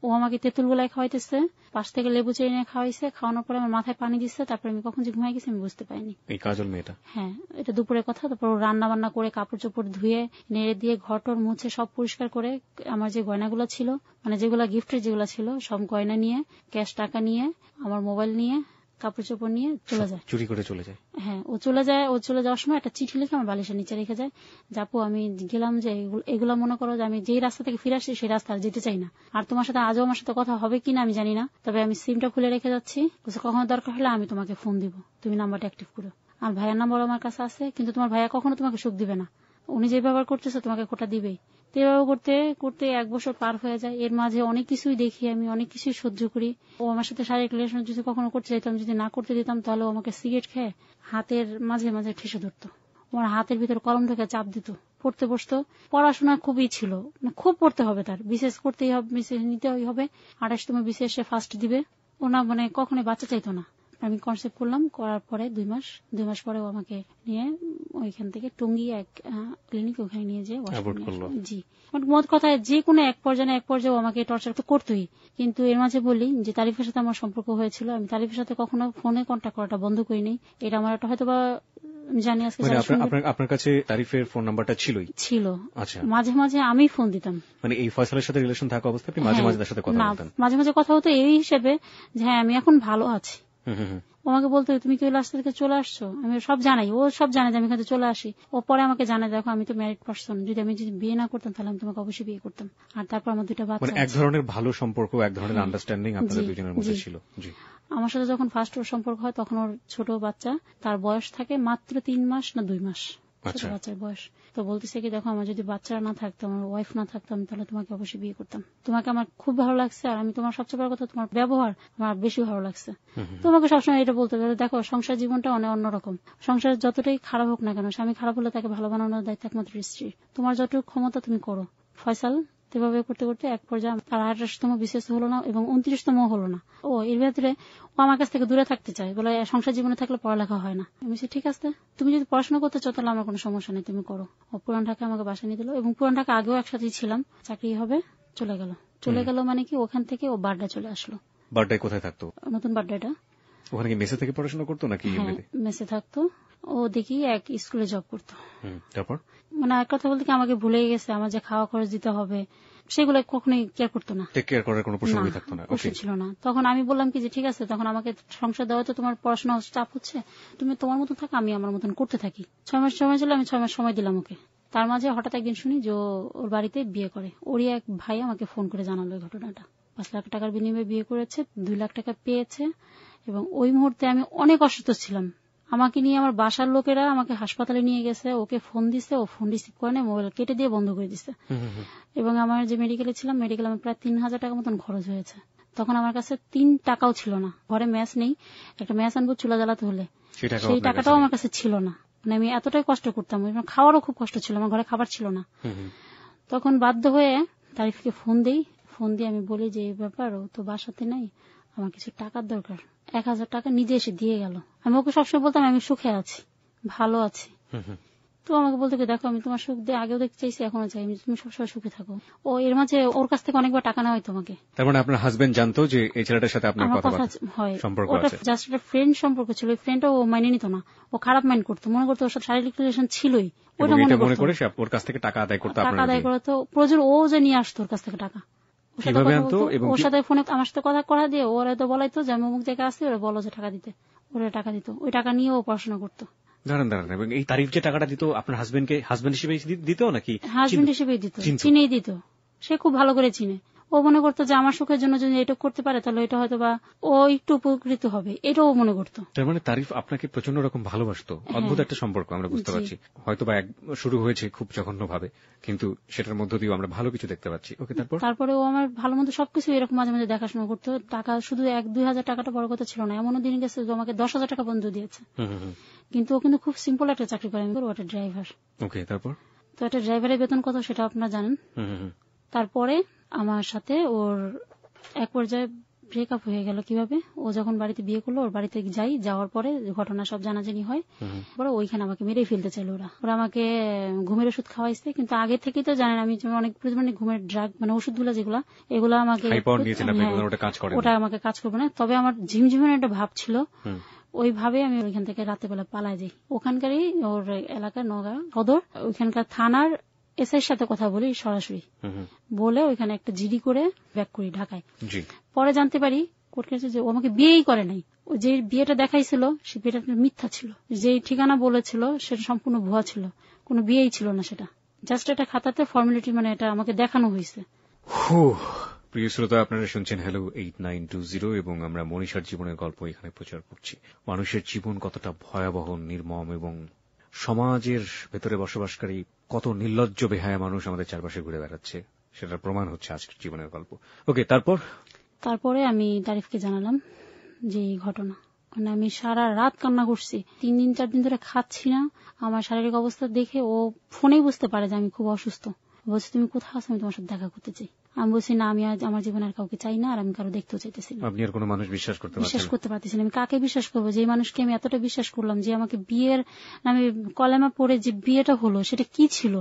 ও আমাকে তেঁতুল গোলাই খাওয়াইতেছে, পাশ থেকে লেবু চেয়ে নিয়ে খাওয়াইছে, খাওয়ানোর পরে আমার মাথায় পানি দিচ্ছে, তারপরে আমি কখন যে ঘুমাই গেছি আমি বুঝতে পারিনি। এই কাজল মেয়েটা? হ্যাঁ, এটা দুপুরের কথা। তারপর রান্না বান্না করে কাপড় চোপড় ধুয়ে নেড়ে দিয়ে ঘরটর মুছে সব পরিষ্কার করে আমার যে গয়নাগুলো ছিল, মানে যেগুলো গিফটের যেগুলো ছিল সব গয়না নিয়ে, ক্যাশ টাকা নিয়ে, আমার মোবাইল নিয়ে, কাপড় চোপড় নিয়ে চলে যায়, চুরি করে চলে যায়। হ্যাঁ, ও চলে যায়। ও চলে যাওয়ার সময় একটা চিঠি লিখে আমার বালিশের নিচে রেখে যায়। যাপু আমি গেলাম যে এগুলা মনে করো যে আমি যেই রাস্তা থেকে ফিরে আসছি সেই রাস্তা যেতে চাই না, আর তোমার সাথে আজও আমার সাথে কথা হবে কিনা আমি জানি না, তবে আমি সিমটা খুলে রেখে যাচ্ছি, কখনো দরকার হলে আমি তোমাকে ফোন দিব, তুমি নাম্বারটা অ্যাক্টিভ করো। আর ভাইয়ার নাম্বার আমার কাছে আছে, কিন্তু তোমার ভাইয়া কখনো তোমাকে সুখ দিবে না, উনি যে ব্যবহার করতেছে তোমাকে খোটা দিবেই। তো এভাবে করতে করতে 1 বছর পার হয়ে যায়। এর মাঝে অনেক কিছুই দেখি, আমি অনেক কিছুই সহ্য করি। ও আমার সাথে শারীরিক রিলেশন যদি কখনো করতে চাইতাম, যদি না করতে দিতাম তাহলে আমাকে সিগারেট খেয়ে হাতের মাঝে মাঝে ঠেসে ধরতো, আমার হাতের ভিতর কলম ঢোকে চাপ দিত, পড়তে বসতো। পড়াশোনা খুবই ছিল, খুব পড়তে হবে, তার বিশেষ করতেই হবে, বিশেষ নিতেই হবে। 28 তুমি বিশেষে ফার্স্ট দিবে, ওনা মানে কখনোই বাচ্চা চাইতো না। আমি কনসেপ্ট করলাম, করার পরে 2 মাস পরে ও আমাকে নিয়ে ওইখান থেকে টঙ্গী এক ক্লিনিক, ওখানে নিয়ে যে জি মোট কথায় যে কোনো এক পর্যায়ে আমাকে টর্চার তো করতোই। কিন্তু এর মাঝে বলি যে তারিফের সাথে আমার সম্পর্ক হয়েছিল, আমি তারিফের সাথে কখনো ফোনে কন্ট্যাক্ট করাটা বন্ধ করিনি। এটা আমার একটা হয়তো বা জানি আজকে আপনার কাছে তারিফের ফোন নাম্বারটা ছিল? আচ্ছা, মাঝে মাঝে আমি ফোন দিতাম, মানে এই ফয়সালের সাথে রিলেশন থাকা অবস্থায় আপনি মাঝে মাঝে তার সাথে কথা বলতেন? মাঝে মাঝে কথা হতো এই হিসেবে যে হ্যাঁ আমি এখন ভালো আছি। আমাকে বলতে তুমি কি ওই রাস্তা থেকে চলে আসছো, আমি সব জানাই, ও সব জানে যে আমি এখানে চলে আসি। ও পরে আমাকে জানে দেখো আমি তো ম্যারিড পারসন, যদি বিয়ে না করতাম তাহলে আমি তোমাকে অবশ্যই বিয়ে করতাম। আর তারপর আমার 2টা বাচ্চা। এক ধরনের ভালো সম্পর্ক, এক ধরনের আন্ডারস্ট্যান্ডিং আপনাদের দুজনের মধ্যে ছিল। আমার সাথে যখন ফার্স্ট ওর সম্পর্ক হয় তখন ওর ছোট বাচ্চা, তার বয়স থাকে মাত্র 3 মাস না 2 মাস, ছোট বাচ্চার বয়স। তো বলতেছে কি দেখো আমার যদি বাচ্চারা না থাকতো, আমার ওয়াইফ না থাকতাম, তাহলে তোমাকে অবশ্যই বিয়ে করতাম, তোমাকে আমার খুব ভালো লাগছে, আর আমি তোমার সবচেয়ে বড় কথা তোমার ব্যবহার আমার বেশি ভালো লাগছে। তোমাকে সবসময় এটা বলতে হবে, দেখো সংসার জীবনটা অনেক অন্যরকম, সংসার যতটাই খারাপ হোক না কেন, স্বামী খারাপ হলে তাকে ভালো বানানোর দায়িত্ব একমাত্র স্ত্রী, তোমার যতটুকু ক্ষমতা তুমি করো। ফয়সাল এভাবে করতে করতে এক পর্যায়ে তার 28তম বিশেষ হলো না এবং 29তম হলো না। ও এর ভেতরে ও আমার কাছ থেকে দূরে থাকতে চায়, বলে সংসার জীবনে থাকলে পড়ালেখা হয় না। আমি বলছি ঠিক আছে, তুমি যদি পড়াশোনা করতে চাও তাহলে আমার কোনো সমস্যা নেই, তুমি করো। ও পুরান ঢাকা আমাকে বাসা নিয়ে দিল, এবং পুরান ঢাকা আগেও একসাথেই ছিলাম, চাকরি হবে চলে গেল মানে কি ওখান থেকে ও বাড্ডা চলে আসলো। বাড্ডায় কোথায় থাকতো? নতুন বাড্ডাটা। ওখানে কি মেসে থেকে পড়াশোনা করতো নাকি? মেসে থাকতো। ও দেখি এক স্কুলে জব করতো। তারপর মানে এক কথা বলতে কি আমাকে ভুলে গেছে, আমার যে খাওয়া খরচ দিতে হবে সেগুলো কখনোই কেয়ার করতো না, টেক কেয়ার করার কোনো প্রশ্নই থাকতো না, ছিল না। তখন আমি বললাম কি যে ঠিক আছে, তখন আমাকে সংসার দেওয়া তো তোমার পড়াশোনা চাপ হচ্ছে, তুমি তোমার মতন থাকো, আমি আমার মতন করতে থাকি। 6 মাস সময় ছিল, আমি 6 মাস সময় দিলাম ওকে। তার মাঝে হঠাৎ একদিন শুনি যে ওর বাড়িতে বিয়ে করে। ওরই এক ভাই আমাকে ফোন করে জানালো এই ঘটনাটা। 5 লাখ টাকার বিনিময়ে বিয়ে করেছে, 2 লাখ টাকা পেয়েছে, এবং ওই মুহূর্তে আমি অনেক অসুস্থ ছিলাম। আমাকে নিয়ে আমার বাসার লোকেরা আমাকে হাসপাতালে নিয়ে গেছে, ওকে ফোন দিছে, ও ফোন রিসিভ করে না, মোবাইল কেটে দিয়ে বন্ধ করে দিছে। এবং আমার যে মেডিকেলে ছিলাম, মেডিকেলে আমার প্রায় 3000 টাকা মতন খরচ হয়েছে। তখন আমার কাছে 3 টাকাও ছিল না, ঘরে ম্যাচ নেই, একটা ম্যাচ আনবো চুলা জ্বালাতে হলে, সেই টাকাটাও আমার কাছে ছিল না। মানে আমি এতটাই কষ্ট করতাম, খাওয়ারও খুব কষ্ট ছিল, আমার ঘরে খাবার ছিল না। তখন বাধ্য হয়ে তারিফকে ফোন দিয়ে আমি বলি যে এই ব্যাপার, ও তো বাসাতে নাই, আমার কিছু টাকার দরকার। 1000 টাকা নিজে এসে দিয়ে গেল। আমি ওকে সবসময় বলতাম আমি সুখে আছি, ভালো আছি। তো আমাকে বলতে দেখো আমি তোমার সুখ দিয়ে আগেও দেখতে চাইছি, এখনো চাই, তুমি সবসময় সুখে থাকো। ও এর মাঝে ওর কাছ থেকে অনেকবার টাকা নেওয়া হয় তোমাকে। তার মানে আপনার হাজবেন্ড জানতো যে এই ছেলেটার সাথে আপনার কথা হয়, ওটা জাস্ট একটা ফ্রেন্ড সম্পর্ক ছিল। ওই ফ্রেন্ডটা ও মাইনে নিত না, ও খারাপ মাইন্ড করতো, মনে করতো ওর সাথে শারীরিক রিলেশন ছিলই, ওটা মনে করে ওর কাছ থেকে টাকা আদায় করতো। প্রয়োজন ও যে নিয়ে আসতো ওর কাছ থেকে টাকা, ওর সাথে ফোনে আমার সাথে কথা করা দিয়ে ওরা তো বলাইতো যে আমি অমুক জায়গায় আসছি, ওরা বলো যে টাকা দিতে, ওরা টাকা দিত, ওই টাকা নিয়ে ও পড়াশোনা করতো। দাঁড়ান এবং এই তারিফ যে টাকাটা দিত আপনার হাজবেন্ড হিসেবে দিত নাকি? হাজবেন্ড হিসেবে দিত, চিনেই দিত। সে খুব ভালো করে চিনে। ও মনে করতো যে আমার সুখের জন্য যদি এটা করতে পারে তাহলে এটা হয়তো বা ও একটু উপকৃত হবে, এটাও মনে করতো। তার মানে তারিফ আপনাকে প্রচন্ড রকম ভালোবাসতো। অদ্ভুত একটা সম্পর্ক, আমরা বুঝতে পারছি। হয়তো বা শুরু হয়েছে খুব জঘন্য ভাবে, কিন্তু সেটার মধ্য দিয়েও আমরা ভালো কিছু দেখতে পাচ্ছি। ওকে, তারপরে ও আমার ভালো মন্দ সবকিছু এরকম মাঝে মাঝে দেখাশোনা করতো। টাকা শুধু 1-2 হাজার টাকাটা বড় কথা ছিল না, এমনও দিন গেছে যে আমাকে 10,000 টাকা বন্ধু দিয়েছে। কিন্তু ও কিন্তু খুব সিম্পল একটা চাকরি করে, আমি একটা ড্রাইভার। ওকে, তারপর তো একটা ড্রাইভারের বেতন কত সেটা আপনারা জানেন। তারপরে আমার সাথে ওর এক পর্যায়ে ব্রেকআপ হয়ে গেল। কিভাবে? ও যখন বাড়িতে বিয়ে করলো, ওর বাড়িতে যাওয়ার পরে ঘটনা সব জানাজানি হয়। পরে ওইখানে আমাকে মেরেই ফেলতে চাইল ওরা আমাকে ঘুমের ওষুধ খাওয়াইছে, কিন্তু আগে থেকেই তো জানেন আমি অনেক পরিমাণে ঘুমের ড্রাগ মানে ওষুধগুলো যেগুলা এগুলো আমাকে ওটা আমাকে কাজ করবে না। তবে আমার ঝিমঝিমের একটা ভাব ছিল, ওইভাবে আমি ওইখান থেকে রাতে বেলা পালাই যাই। ওখানকারই ওর এলাকার নওগাঁ সদর ওইখানকার থানার এসআইর সাথে কথা বলি সরাসরি, বলে ওইখানে একটা জিডি করে ব্যাক করি ঢাকায়। পরে জানতে পারি কোর্ট কেসে যে ও আমাকে বিয়েই করে নাই। ও যে বিয়েটা দেখাইছিল সে বিয়েটা মিথ্যা ছিল, যে ঠিকানা বলেছিল সেটা সম্পূর্ণ ভুয়া ছিল, কোনো বিয়েই ছিল না, সেটা জাস্ট একটা খাতাতে ফর্মালিটি, মানে এটা আমাকে দেখানো হয়েছে। প্রিয় শ্রোতা, আপনারা শুনছেন হ্যালো 8920 এবং আমরা মনীষার জীবনের গল্প এখানে প্রচার করছি। মানুষের জীবন কতটা ভয়াবহ, নির্মম এবং সমাজের ভেতরে বসবাসকারী কত নির্লজ্জ বেহায়া মানুষ আমাদের চারপাশে ঘুরে বেড়াচ্ছে, সেটার প্রমাণ হচ্ছে আজকের জীবনের গল্প। ওকে, তারপরে আমি তারিফকে জানালাম যে এই ঘটনা, মানে আমি সারা রাত কান্না করছি, 3-4 দিন ধরে খাচ্ছি না। আমার শারীরিক অবস্থা দেখে ও ফোনেই বুঝতে পারে যে আমি খুব অসুস্থ। বলছি তুমি কোথায় আছো, আমি তোমার সাথে দেখা করতে চাই। আমি বলছি না, আমি আজ আমার জীবনে আর কাউকে চাই না, আর আমি কারো দেখতেও চাইতেছি না। আপনি আর কোনো মানুষ বিশ্বাস করতে পারতেছি না। আমি কাকে বিশ্বাস করবো? যে মানুষকে আমি এতটা বিশ্বাস করলাম, যে আমাকে বিয়ের নামে কলেমা পড়ে যে বিয়েটা হলো সেটা কি ছিল।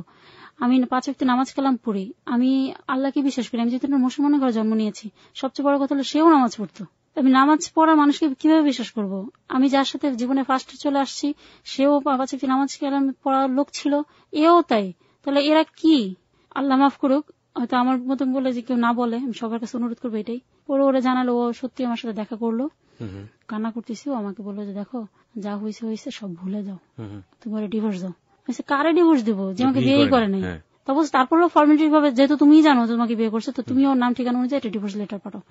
আমি 5 ওয়াক্ত নামাজ কালাম পড়ি, আমি আল্লাহকে বিশ্বাস করি। আমি যেহেতু মুসলমানের ঘরে জন্ম নিয়েছি, সবচেয়ে বড় কথা হলো সেও নামাজ পড়তো। আমি নামাজ পড়া মানুষকে কিভাবে বিশ্বাস করব? আমি যার সাথে জীবনে ফার্স্টে চলে আসছি সেও 5 ওয়াক্ত নামাজ কালাম পড়ার লোক ছিল, এও তাই। তাহলে এরা কি? আল্লাহ মাফ করুক, হয়তো আমার মতন বলে যে কেউ না বলে, আমি সবার কাছে অনুরোধ করবো এটাই। পরে ওরা জানালো ও সত্যি আমার সাথে দেখা করলো, কান্না করতেছি। ও আমাকে বললো যে দেখো যা হয়েছে সব ভুলে যাও, তুমি ডিভোর্স দাও। কারে ডিভোর্স দিব যে আমাকে বিয়েই করে নাই? তারপরেও ফর্মালিটি ভাবে যেহেতু তুমি জানো তোমাকে বিয়ে করছে, তো তুমি ওর নাম ঠিকানা অনুযায়ী একটা ডিভোর্স লেটার পাঠাও।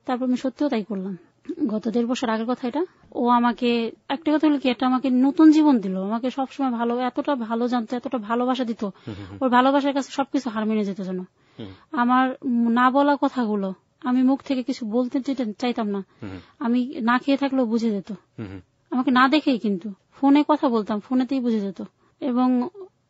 তারপর আমি সত্যিও তাই করলাম। গত 1.5 বছর আগের কথা এটা। ও আমাকে একটা কথা হলো কি, এটা আমাকে নতুন জীবন দিল। আমাকে সবসময় এতটা ভালো জানতো, এতটা ভালোবাসা দিত। ওর ভালোবাসার কাছে সবকিছু হার মেনে যেত যেন। আমার না বলা কথাগুলো আমি মুখ থেকে কিছু বলতে চাইতাম না, আমি না খেয়ে থাকলেও বুঝে যেত। আমাকে না দেখেই কিন্তু ফোনে কথা বলতাম, ফোনেতেই বুঝে যেত। এবং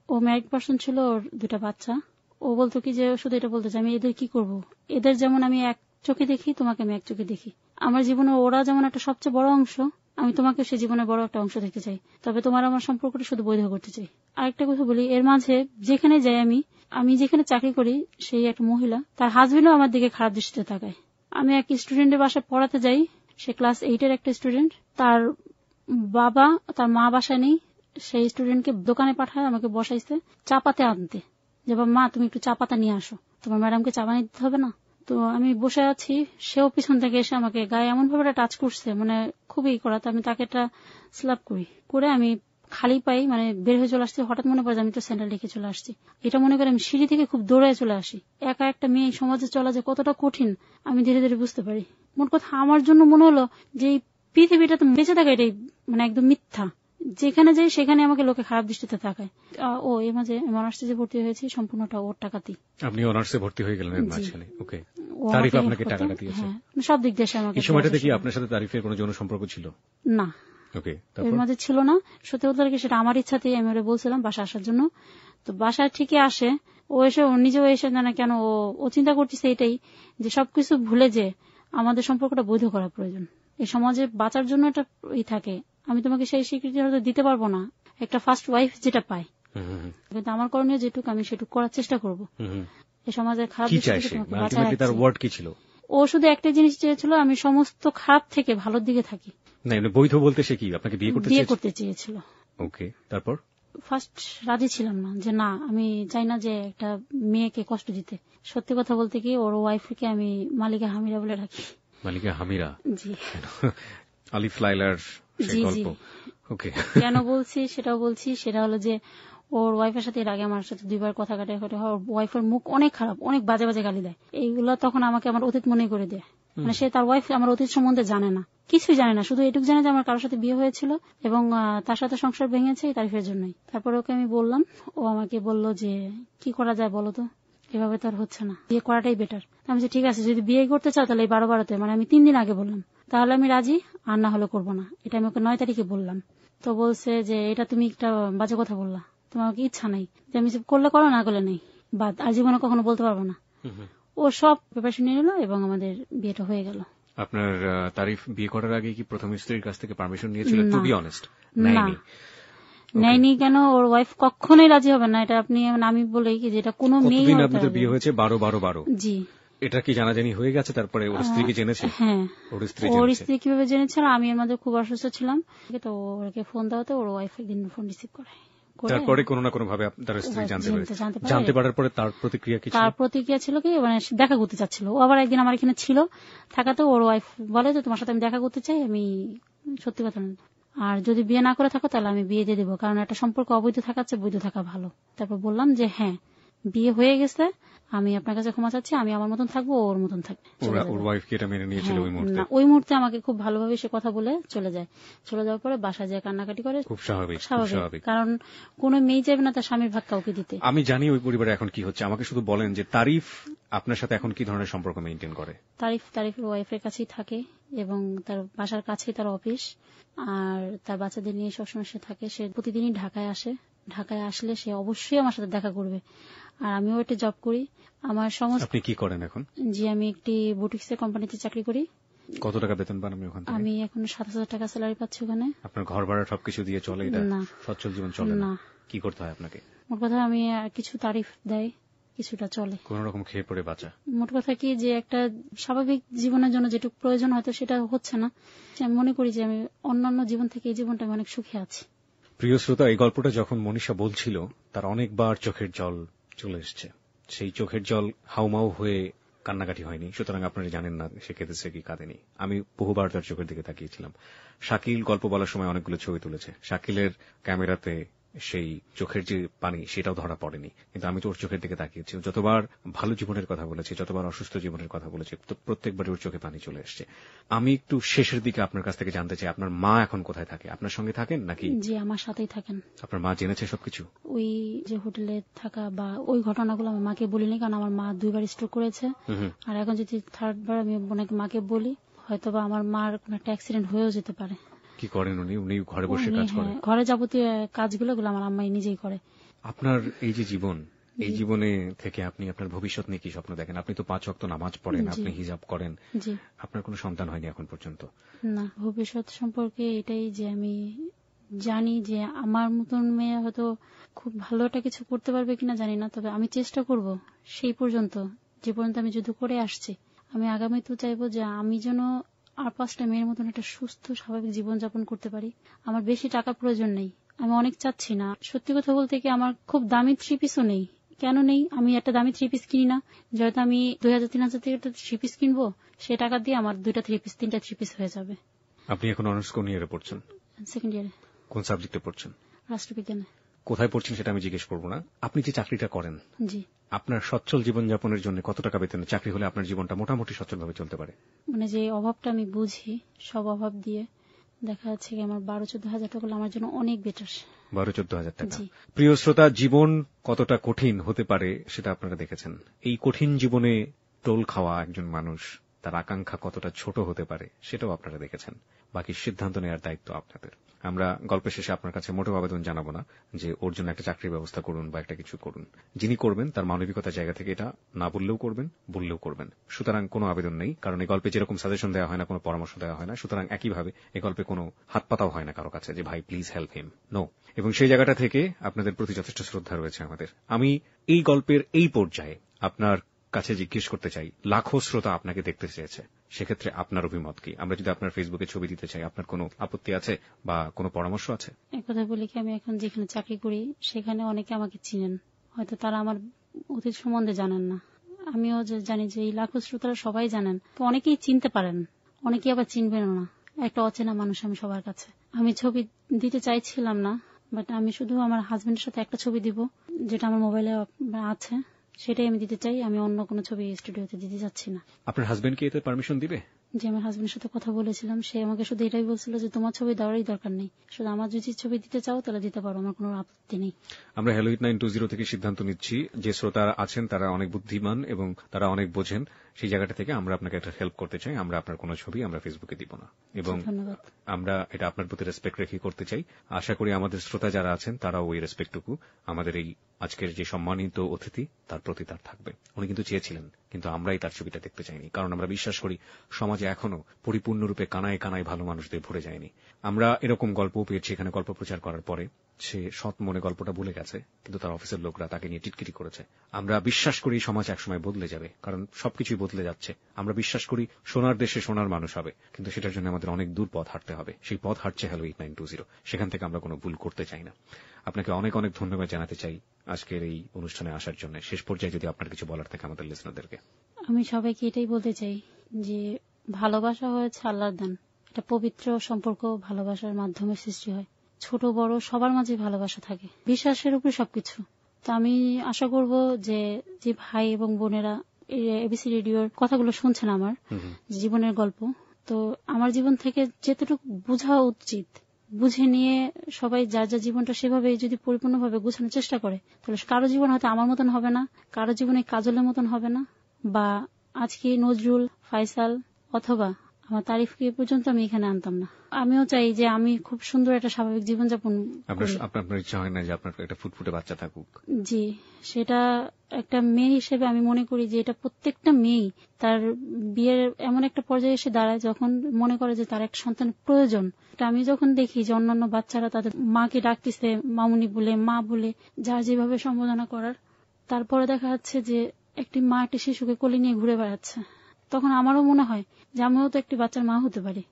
ও ম্যারিড পার্সন ছিল, ওর 2টা বাচ্চা। ও বলতো কি যে শুধু এটা বলতো যে আমি এদের কি করব, এদের যেমন আমি এক চোখে দেখি তোমাকে আমি এক চোখে দেখি। আমার জীবনে ওরা যেমন একটা সবচেয়ে বড় অংশ, আমি তোমাকে সে জীবনের বড় একটা অংশ দেখতে চাই। তবে তোমার আমার সম্পর্কটা শুধু বৈধ করতে চাই। আরেকটা কথা বলি, এর মাঝে যেখানে যাই আমি যেখানে চাকরি করি সেই একটা মহিলা, তার হাজবেন্ডও আমার দিকে খারাপ দৃষ্টিতে তাকায়। আমি এক স্টুডেন্টের বাসায় পড়াতে যাই, সে ক্লাস 8-এর একটা স্টুডেন্ট। তার মা বাসায় নেই, সেই স্টুডেন্টকে দোকানে পাঠায় আমাকে বসাইছে চাপাতে আনতে, যে মা তুমি একটু চা পাতা নিয়ে আসো, তোমার ম্যাডামকে চা বানিয়ে দিতে হবে না। তো আমি বসে আছি, সেও পিছন থেকে এসে আমাকে গায়ে এমন ভাবে টাচ করছে, মানে খুবই করা। তো আমি তাকে একটা স্ল্যাপ করে আমি খালি পাই মানে বের হয়ে চলে আসছি। হঠাৎ মনে পড়ে আমি তো স্যান্ডেল রেখে চলে আসছি। এটা মনে করে আমি সিঁড়ি থেকে খুব দৌড়ে চলে আসি। একা একটা মেয়ে সমাজে চলা যে কতটা কঠিন আমি ধীরে ধীরে বুঝতে পারি। মোট কথা আমার জন্য মনে হলো যে পৃথিবীটা তো বেঁচে থাকা এটাই মানে একদম মিথ্যা। যেখানে যাই সেখানে আমাকে লোকে খারাপ দৃষ্টিতে তাকায়। ও এই মাঝে অনার্সে ভর্তি হয়েছি, সম্পূর্ণটা ওর টাকাতেই। আপনি অনার্সে ভর্তি হয়ে গেলেন এর মাঝখানে? ওকে, তারিফ আপনাকে টাকাটা দিয়েছে? সব দিক দিয়ে আমাকে। এই সময়টাতে কি আপনার সাথে তারিফের কোনো যৌন সম্পর্ক ছিল? না, ওকে, এর মাঝে ছিল না। সত্যি কথা কি, সেটা আমার ইচ্ছাতেই আমি ওরে বলছিলাম বাসায় আসার জন্য। তো বাসায় ঠিকই আসে, ও এসে ও নিজেও এসে জানে কেন ও চিন্তা করতেছে এটাই যে সবকিছু ভুলে যে আমাদের সম্পর্কটা বৈধ করা প্রয়োজন। এই সমাজে বাঁচার জন্য এটা থাকে। আমি তোমাকে সেই স্বীকৃতি হয়তো দিতে পারবো না, একটা ফার্স্ট ওয়াইফ যেটা পায়, কিন্তু আমার করণীয় যেটুকু আমি সেটুকু করার চেষ্টা করব। এই সমাজের খারাপ কি ছিল? ও শুধু একটা জিনিস চেয়েছিল, আমি সমস্ত খারাপ থেকে ভালোর দিকে থাকি। না, বৈধ বলতে সে কি আপনাকে বিয়ে করতে চেয়েছিল? ওকে, তারপর ফার্স্ট রাজি ছিলাম না, যে না আমি চাই না যে একটা মেয়েকে কষ্ট দিতে। সত্যি কথা বলতে কি, ওর ওয়াইফকে আমি মালিকা হামিরা বলে রাখি। মালিকা হামিরা? জি। আলিফ লাইলার গল্প? ওকে, কেন বলছি সেটাও বলছি। সেটা হলো যে ওর ওয়াইফের সাথে এর আগে আমার সাথে 2 বার কথা কাটাকাটি হয়। ওর ওয়াইফের মুখ অনেক খারাপ, অনেক বাজে বাজে গালি দেয়। এইগুলা তখন আমাকে আমার অতীত মনে করে দেয়। মানে সে তার ওয়াইফ আমার অতীত সম্বন্ধে জানে না, কিছুই জানে না, শুধু এটুকু জানে যে আমার কারোর সাথে বিয়ে হয়েছিল এবং তার সাথে সংসার ভেঙেছে, তারিফের জন্যই। তারপরে ওকে আমি বললাম, ও আমাকে বলল যে কি করা যায় বলো তো, এভাবে তো আর হচ্ছে না, বিয়ে করাটাই বেটার। আমি যে ঠিক আছে, যদি বিয়ে করতে চাও তাহলে এই 12-12-তে, মানে আমি 3 দিন আগে বললাম, তাহলে আমি রাজি, আর না হলে করবো না। এটা আমি ওকে 9 তারিখে বললাম। তো বলছে যে এটা তুমি একটা বাজে কথা বললা, তোমার কি ইচ্ছা নাই, যে আমি করলে করো, না করলে নেই, বাদ, আর জীবনে কখনো বলতে পারবো না। ও সব প্রিপারেশন নিয়ে নিল এবং আমাদের বিয়েটা হয়ে গেল। আপনার তারিফ বিয়ে করার আগে কি প্রথম স্ত্রীর কাছ থেকে পারমিশন নিয়েছিল? টু বি অনেস্ট, নেয়নি। কেন? ওর ওয়াইফ কখনোই রাজি হবে না। এটা আপনি, আমি বলি কি যে এটা কোনো মেয়ে। আপনাদের বিয়ে হয়েছে 12-12-12? জি। এটা কি জানাজানি হয়ে গেছে? তারপরে ওর স্ত্রীকে জেনেছে? হ্যাঁ, ওর স্ত্রী কিভাবে জেনেছিল? আমি এর মধ্যে খুব অসুস্থ ছিলাম, তো ওকে ফোন দেওয়াতে ওর ওয়াইফ একদিন ফোন রিসিভ করে। তারপরে কোনো না কোনো ভাবে তার স্ত্রী জানতে পারার পরে তার প্রতিক্রিয়া কি? তার প্রতিক্রিয়া ছিল কি, মানে দেখা করতে চাচ্ছিল। ও আবার একদিন আমার এখানে ছিল, থাকাতে ওর ওয়াইফ বলে যে তোমার সাথে আমি দেখা করতে চাই। আমি সত্যি কথা না, আর যদি বিয়ে না করে থাকো তাহলে আমি বিয়ে দিয়ে দেবো, কারণ একটা সম্পর্ক অবৈধ থাকার চেয়ে বৈধ থাকা ভালো। তারপর বললাম যে হ্যাঁ, বিয়ে হয়ে গেছে, আমি আপনার কাছে ক্ষমা চাচ্ছি, আমি আমার মতন থাকবো, ওর মতন থাকবে। ওর ওয়াইফ কি এটা মেনে নিয়েছিল ওই মুহূর্তে? ওই মুহূর্তে আমাকে খুব ভালোভাবে সে কথা বলে চলে যায়। চলে যাওয়ার পরে বাসায় যায় কান্নাকাটি করে। খুব স্বাভাবিক, কারণ কোন মেয়ে যাবে না তার স্বামীর ভাগ কাউকে দিতে। আমি জানি ওই পরিবারে এখন কি হচ্ছে, আমাকে শুধু বলেন যে তারিফ আপনার সাথে এখন কি ধরনের সম্পর্ক মেইনটেইন করে? তারিফের ওয়াইফের কাছেই থাকে এবং তার বাসার কাছেই তার অফিস, আর তার বাচ্চাদের নিয়ে সবসময় সে থাকে। সে প্রতিদিনই ঢাকায় আসে। ঢাকায় আসলে সে অবশ্যই আমার সাথে দেখা করবে। আর আমিও একটা জব করি। আমার সমস্ত। আপনি কি করেন এখন? জি, আমি একটি বুটিক্সের কোম্পানিতে চাকরি করি। কত টাকা বেতন পান আপনি ওখান থেকে? আমি এখন 7,000 টাকা স্যালারি পাচ্ছি ওখানে। আপনার ঘর ভাড়া সবকিছু দিয়ে চলে? এটা সচ্ছল জীবন চলে না? কি করতে হয় আপনাকে? মোট কথা আমি কিছু তারিফ দেয়, কিছুটা চলে, কোন রকম খেয়ে পড়ে বাঁচা। মোট কথা কি যে একটা স্বাভাবিক জীবনের জন্য যেটুকু প্রয়োজন হয়তো সেটা হচ্ছে না। আমি মনে করি যে আমি অন্যান্য জীবন থেকে এই জীবনটা আমি অনেক সুখে আছি। প্রিয় শ্রোতা, এই গল্পটা যখন মনীষা বলছিল তার অনেকবার চোখের জল চলে এসছে। সেই চোখের জল হাউমাউ হয়ে কান্নাকাটি হয়নি, সুতরাং আপনারা জানেন না সে কেঁদেছে কি কাঁদেনি। আমি বহুবার তার চোখের দিকে তাকিয়েছিলাম। শাকিল গল্প বলার সময় অনেকগুলো ছবি তুলেছে, শাকিলের ক্যামেরাতে সেই চোখের যে পানি সেটাও ধরা পড়েনি, কিন্তু আমি তো ওর চোখের দিকে তাকিয়েছি। যতবার ভালো জীবনের কথা বলেছি, যতবার অসুস্থ জীবনের কথা বলেছি, তো প্রত্যেকবার ওর চোখে পানি চলে এসছে। আমি একটু শেষের দিকে আপনার কাছ থেকে জানতে চাই, আপনার মা এখন কোথায় থাকে? আপনার সঙ্গে থাকেন নাকি? জি, আমার সাথেই থাকেন। আপনার মা জেনেছে সবকিছু? ওই যে হোটেলে থাকা বা ওই ঘটনাগুলো আমার মাকে বলিনি, কারণ আমার মা 2 বার স্ট্রোক করেছে। আর এখন যদি 3rd বার আমি মাকে বলি, হয়তো বা আমার মার কোন একটা অ্যাক্সিডেন্ট হয়েও যেতে পারে। কি করেন উনি? উনি ঘরে বসে কাজ করেন? ঘরে যাবতীয় কাজগুলো আমার আম্মাই নিজেই করে। আপনার এই যে জীবন, এই জীবনে থেকে আপনি আপনার ভবিষ্যৎ নিয়ে কি স্বপ্ন দেখেন? আপনি তো 5 ওয়াক্ত নামাজ পড়েন, আপনি হিজাব করেন, আপনার কোনো সন্তান হয়নি এখন পর্যন্ত? না, ভবিষ্যৎ সম্পর্কে এটাই যে আমি জানি যে আমার মতন মেয়ে হয়তো খুব ভালো একটা কিছু করতে পারবে কিনা জানি না, তবে আমি চেষ্টা করব সেই পর্যন্ত, যে পর্যন্ত আমি যুদ্ধ করে আসছি। আমি আগামীতেও চাইবো যে আমি যেন আর 5টা মেয়ের মতন একটা সুস্থ স্বাভাবিক জীবনযাপন করতে পারি। আমার বেশি টাকা প্রয়োজন নেই, আমি অনেক চাচ্ছি না। সত্যি কথা বলতে কি, আমার খুব দামি 3 পিসও নেই। কেন নেই? আমি একটা দামি 3 পিস কিনি না। যেহেতু আমি 2000-3000 থেকে একটা 3 পিস কিনবো, সেই টাকা দিয়ে আমার 2টা 3 পিস 3টা 3 পিস হয়ে যাবে। আপনি এখন অনার্স কোন ইয়ারে পড়ছেন? 2nd ইয়ারে। কোন সাবজেক্টে পড়ছেন? রাষ্ট্রবিজ্ঞানে। কোথায় পড়ছেন সেটা আমি জিজ্ঞেস করবো না। আপনি যে চাকরিটা করেন, জি, আপনার সচ্ছল জীবনযাপনের জন্য কত টাকা বেতনে চাকরি হলে আপনার জীবনটা মোটামুটি সচ্ছলভাবে চলতে পারে? মানে যে অভাবটা আমি বুঝি, সব অভাব দিয়ে দেখা যাচ্ছে আমার 12-14 হাজার টাকা আমার জন্য অনেক বেটার। 12-14 হাজার টাকা। প্রিয় শ্রোতা, জীবন কতটা কঠিন হতে পারে সেটা আপনারা দেখেছেন। এই কঠিন জীবনে টোল খাওয়া একজন মানুষ, তার আকাঙ্ক্ষা কতটা ছোট হতে পারে সেটাও আপনারা দেখেছেন। বাকি সিদ্ধান্ত নেওয়ার দায়িত্ব আপনাদের। আমরা গল্পের শেষে আপনার কাছে মোটেও আবেদন জানাবো না যে ওর জন্য একটা চাকরির ব্যবস্থা করুন বা একটা কিছু করুন। যিনি করবেন তার মানবিকতার জায়গা থেকে এটা না বললেও করবেন, বললেও করবেন। সুতরাং কোনো আবেদন নেই, কারণ এই গল্পে যেরকম সাজেশন দেওয়া হয় না, কোনো পরামর্শ দেওয়া হয় না, সুতরাং একইভাবে এই গল্পে কোনো হাত পাতাও হয় না কারো কাছে যে ভাই প্লিজ হেল্প হিম, নো। এবং সেই জায়গাটা থেকে আপনাদের প্রতি যথেষ্ট শ্রদ্ধা রয়েছে আমাদের। আমি এই গল্পের এই পর্যায়ে আপনার কাছে জিজ্ঞেস করতে চাই, লাখো শ্রোতা আপনাকে দেখতে চেয়েছে, সেক্ষেত্রে আপনার অভিমত কি? আমরা যদি আপনার ফেসবুকে ছবি দিতে চাই, আপনার কোনো আপত্তি আছে বা কোনো পরামর্শ আছে? এক কথা বলি কি, আমি এখন যেখানে চাকরি করি সেখানে অনেকে আমাকে চিনেন, হয়তো তারা আমার অতীত সম্বন্ধে জানেন না। আমিও জানি যে এই লাখো শ্রোতারা সবাই জানেন, তো অনেকেই চিনতে পারেন, অনেকেই আবার চিনবেনও না। একটা অচেনা মানুষ আমি সবার কাছে। আমি ছবি দিতে চাইছিলাম না, বাট আমি শুধু আমার হাজবেন্ডের সাথে একটা ছবি দিব, যেটা আমার মোবাইলে আছে, সেটাই আমি দিতে চাই। আমি অন্য কোনো ছবি স্টুডিওতে দিতে চাচ্ছি না। আপনার হাজবেন্ড কি এতে পারমিশন দিবে? যে আমার হাজবেন্ডের সাথে কথা বলেছিলাম, সে আমাকে শুধু এটাই বলছিল যে তোমার ছবি দেওয়ারই দরকার নেই, শুধু আমার যদি ছবি দিতে চাও তাহলে দিতে পারো, আমার কোনো আপত্তি নেই। আমরা হ্যালো 920 থেকে সিদ্ধান্ত নিচ্ছি যে শ্রোতা আছেন তারা অনেক বুদ্ধিমান এবং তারা অনেক বোঝেন, সেই জায়গাটা থেকে আমরা আপনাকে একটা হেল্প করতে চাই। আমরা আপনার কোনো ছবি আমরা ফেসবুকে দিব না এবং আমরা এটা আপনার প্রতি রেসপেক্ট রেখে করতে চাই। আশা করি আমাদের শ্রোতা যারা আছেন তারাও ওই রেসপেক্টটুকু আমাদের এই আজকের যে সম্মানিত অতিথি তার প্রতি তার থাকবে। উনি কিন্তু চেয়েছিলেন, কিন্তু আমরাই তার ছবিটা দেখতে চাইনি, কারণ আমরা বিশ্বাস করি সমাজে এখনো পরিপূর্ণরূপে কানায় কানায় ভালো মানুষদের ভরে যায়নি। আমরা এরকম গল্প পেয়েছি এখানে গল্প প্রচার করার পরে, সে সৎ মনে গল্পটা ভুলে গেছে, কিন্তু তার অফিসের লোকরা তাকে নিয়ে টিটকিটি করেছে। আমরা বিশ্বাস করি সমাজ একসময় বদলে যাবে, কারণ সবকিছুই বদলে যাচ্ছে। আমরা বিশ্বাস করি সোনার দেশে সোনার মানুষ হবে, কিন্তু সেটার জন্য আমাদের অনেক দূর পথ হাঁটতে হবে। সেই পথ হাঁটছে হ্যালো 920, সেখান থেকে আমরা কোনো ভুল করতে চাই না। আপনাকে অনেক অনেক ধন্যবাদ জানাতে চাই আজকের এই অনুষ্ঠানে আসার জন্য। শেষ পর্যায়ে যদি আপনার কিছু বলার থাকে আমাদের লিসনারদেরকে। আমি সবাইকে এটাই বলতে চাই যে ভালোবাসা হয়েছে আল্লাহর দান, এটা পবিত্র সম্পর্ক ভালোবাসার মাধ্যমে সৃষ্টি হয়। ছোট বড় সবার মাঝে ভালোবাসা থাকে, বিশ্বাসের উপরে সবকিছু। তো আমি আশা করব যে যে ভাই এবং বোনেরা এবিসি রেডিওর কথাগুলো শুনছেন, আমার জীবনের গল্প, তো আমার জীবন থেকে যেতটুকু বোঝা উচিত বুঝে নিয়ে সবাই যার যার জীবনটা সেভাবে যদি পরিপূর্ণভাবে গুছানোর চেষ্টা করে, তাহলে কারো জীবন হয়তো আমার মতন হবে না, কারো জীবনে কাজলের মতন হবে না, বা আজকে নজরুল, ফাইসাল অথবা আমার তারিফকে পর্যন্ত আমি এখানে আনতাম না। আমিও চাই যে আমি খুব সুন্দর একটা স্বাভাবিক জীবনযাপন। আপনার ইচ্ছা হয় না যে আপনার একটা ফুটফুটে বাচ্চা থাকুক? জি, সেটা একটা মেয়ে হিসেবে আমি মনে করি যে এটা প্রত্যেকটা মেয়েই তার বিয়ের এমন একটা পর্যায়ে এসে দাঁড়ায় যখন মনে করে যে তার একটা সন্তানের প্রয়োজন। আমি যখন দেখি যে অন্যান্য বাচ্চারা তাদের মাকে ডাকতেছে মামুনি বলে, মা বলে, যার যেভাবে সম্বোধনা করার, তারপরে দেখা যাচ্ছে যে একটি মা একটি শিশুকে কোলে নিয়ে ঘুরে বেড়াচ্ছে, তখন আমারও মনে হয় যে আমিও তো একটি বাচ্চার মা হতে পারি।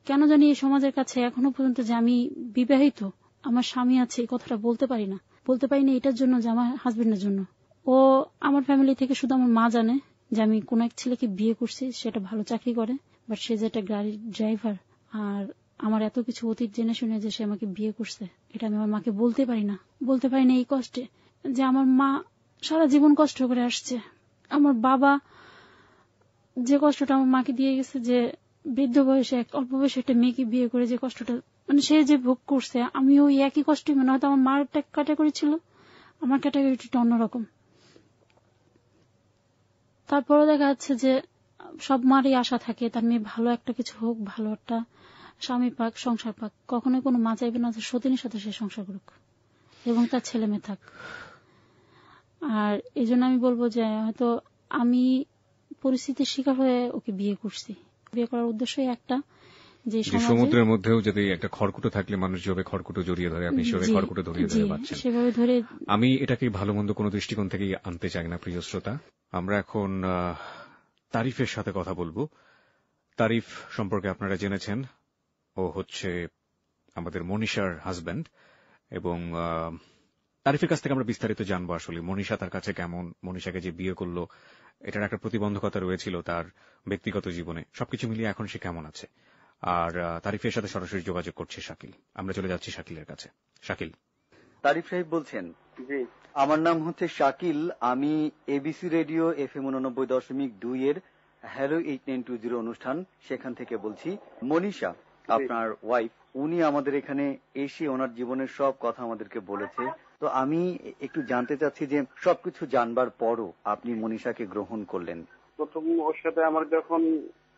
কেন জানি এই সমাজের কাছে এখনো পর্যন্ত যে আমি বিবাহিত, আমার স্বামী আছে, এই কথাটা বলতে পারি না এটার জন্য যে আমার হাজবেন্ডের জন্য। ও আমার ফ্যামিলি থেকে শুধু আমার মা জানে যে আমি কোন এক ছেলেকে বিয়ে করছি, সেটা ভালো চাকরি করে, বাট সে যে একটা গাড়ির ড্রাইভার, আর আমার এত কিছু অতীত জেনে শুনে যে সে আমাকে বিয়ে করছে, এটা আমি আমার মাকে বলতে পারি না এই কষ্টে যে আমার মা সারা জীবন কষ্ট করে আসছে। আমার বাবা যে কষ্টটা আমার মাকে দিয়ে গেছে, যে বৃদ্ধ বয়সে অল্প বয়সে একটা মেয়েকে বিয়ে করে যে কষ্টটা সে যে ভোগ করছে, আমি ওই একই কষ্ট, মানে হয়তো আমার মার ক্যাটাগরি ছিল, আমার ক্যাটাগরিটা অন্যরকম। তারপরে দেখা যাচ্ছে যে সব মারই আশা থাকে তার মেয়ে ভালো একটা কিছু হোক, ভালো একটা স্বামী পাক, সংসার পাক। কখনোই কোনো মা চাইবে না যে সতীনের সাথে সে সংসার করুক এবং তার ছেলে মেয়ে থাক। আর এই জন্য আমি বলবো যে হয়তো আমি পরিস্থিতির শিকার হয়ে ওকে বিয়ে করছি। বিয়ে করার উদ্দেশ্যই একটা, যে সমুদ্রের মধ্যেও যদি একটা খড়কুটো থাকলে মানুষ যেভাবে খড়কুটো জড়িয়ে ধরে, আপনি সেভাবে খড়কুটো ধরিয়ে ধরে পাচ্ছেন। সেভাবে ধরে আমি এটাকে ভালো মন্দ কোনো দৃষ্টিকোণ থেকেই আনতে চাই না। প্রিয় শ্রোতা, আমরা এখন তারিফের সাথে কথা বলবো। তারিফ সম্পর্কে আপনারা জেনেছেন, ও হচ্ছে আমাদের মনীষার হাজব্যান্ড, এবং তারিফের কাছ থেকে আমরা বিস্তারিত জানবো আসলে মনীষা তার কাছে কেমন, মনীষাকে যে বিয়ে করলো এটার একটা প্রতিবন্ধকতা রয়েছিল তার ব্যক্তিগত জীবনে, সবকিছু মিলিয়ে এখন সে কেমন আছে। আর তারিফের সাথে সরাসরি যোগাযোগ করছে শাকিল। আমরা চলে যাচ্ছি শাকিলের কাছে। শাকিল। তারিফ সাহেব বলছেন? জি, আমার নাম হচ্ছে শাকিল। আমি এবিসি রেডিও FM 89.2 এর হ্যালো 8920 অনুষ্ঠান, সেখান থেকে বলছি। মনীষা আপনার ওয়াইফ, উনি আমাদের এখানে এসে ওনার জীবনের সব কথা আমাদেরকে বলেছে। তো আমি একটু জানতে চাচ্ছি যে সবকিছু জানবার পরও আপনি মনীষাকে গ্রহণ করলেন। প্রথম ওর সাথে আমার যখন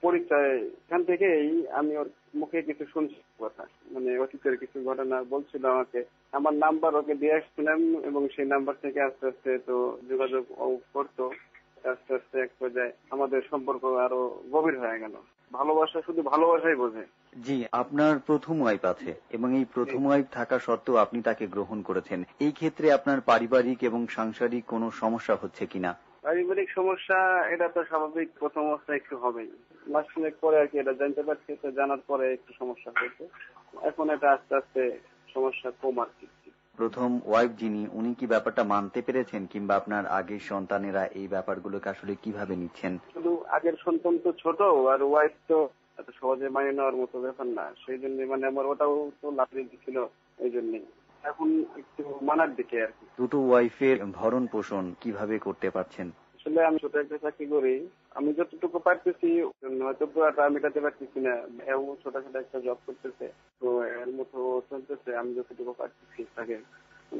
পরিচয়, এখান থেকেই আমি ওর মুখে কিছু শুনছি কথা, মানে অতীতের কিছু ঘটনা বলছিল আমাকে। আমার নাম্বার ওকে দিয়ে আসছিলাম এবং সেই নাম্বার থেকে আস্তে আস্তে তো যোগাযোগ করতো। আস্তে আস্তে এক পর্যায়ে আমাদের সম্পর্ক আরো গভীর হয়ে গেল। ভালোবাসা শুধু ভালোবাসাই বোঝে। জি, আপনার প্রথম ওয়াইফ আছে এবং এই প্রথম ওয়াইফ থাকা সত্ত্বেও আপনি তাকে গ্রহণ করেছেন। এই ক্ষেত্রে আপনার পারিবারিক এবং সাংসারিক কোনো সমস্যা হচ্ছে কিনা? পারিবারিক সমস্যা এটা তো স্বাভাবিক, প্রথম অবস্থায় একটু হবেই। মাস খানেক পরে আর কি এটা জানতে পারছি, তো জানার পরে একটু সমস্যা হয়েছে। এখন এটা আস্তে আস্তে সমস্যা কম আর কি। প্রথম ওয়াইফ যিনি, উনি কি ব্যাপারটা মানতে পেরেছেন, কিংবা আপনার আগের সন্তানেরা এই ব্যাপারগুলোকে আসলে কিভাবে নিচ্ছেন? শুধু আগের সন্তান তো ছোট, আর ওয়াইফ তো এত সহজে মানিয়ে নেওয়ার মতো ব্যাপার না। সেই জন্য মানে আমার ওটাও তো লাভি ছিল, এই জন্যই এখন একটু মানার দিকে আর কি। দুটো ওয়াইফের ভরণ পোষণ কিভাবে করতে পারছেন? আসলে আমি ছোট একটা চাকরি করি, আমি যতটুকু পারতেছি হয়তো পুরাটা মেটাতে পারতেছি না। ছোটখাটো একটা জব করতেছে, তো এর মতো চলতেছে। আমি যতটুকু পারতেছি তাকে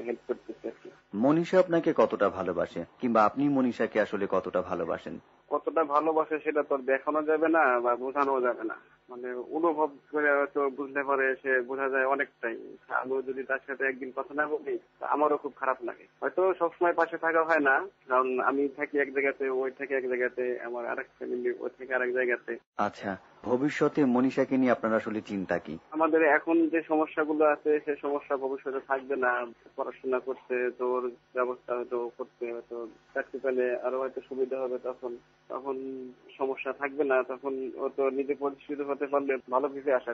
হেল্প করতেছি আর কি। মনীষা আপনাকে কতটা ভালোবাসে, কিংবা আপনি মনীষাকে আসলে কতটা ভালোবাসেন? কতটা ভালোবাসে সেটা তো দেখানো যাবে না বা বোঝানো যাবে না, মানে অনুভব করে হয়তো বুঝলে পরে সে বোঝা যায় অনেকটাই। আমিও যদি তার সাথে একদিন কথা না বলি আমারও খুব খারাপ লাগে। হয়তো সবসময় পাশে থাকা হয় না, কারণ আমি থাকি এক জায়গাতে, ওই থেকে এক জায়গাতে, আমার আরেক ফ্যামিলি ওই থেকে আরেক জায়গাতে। আচ্ছা, ভবিষ্যতে মনীষাকে নিয়ে আপনার আসলে চিন্তা কি? আমাদের এখন যে সমস্যাগুলো আছে সে সমস্যা ভবিষ্যতে থাকবে না। পড়াশোনা করতে তোর ব্যবস্থা হয়তো করতে, হয়তো চাকরি পেলে আরো হয়তো সুবিধা হবে, তখন সমস্যা থাকবে না। তখন ও তো নিজে প্রতিষ্ঠিত হতে পারলে ভালো কিছু আশা।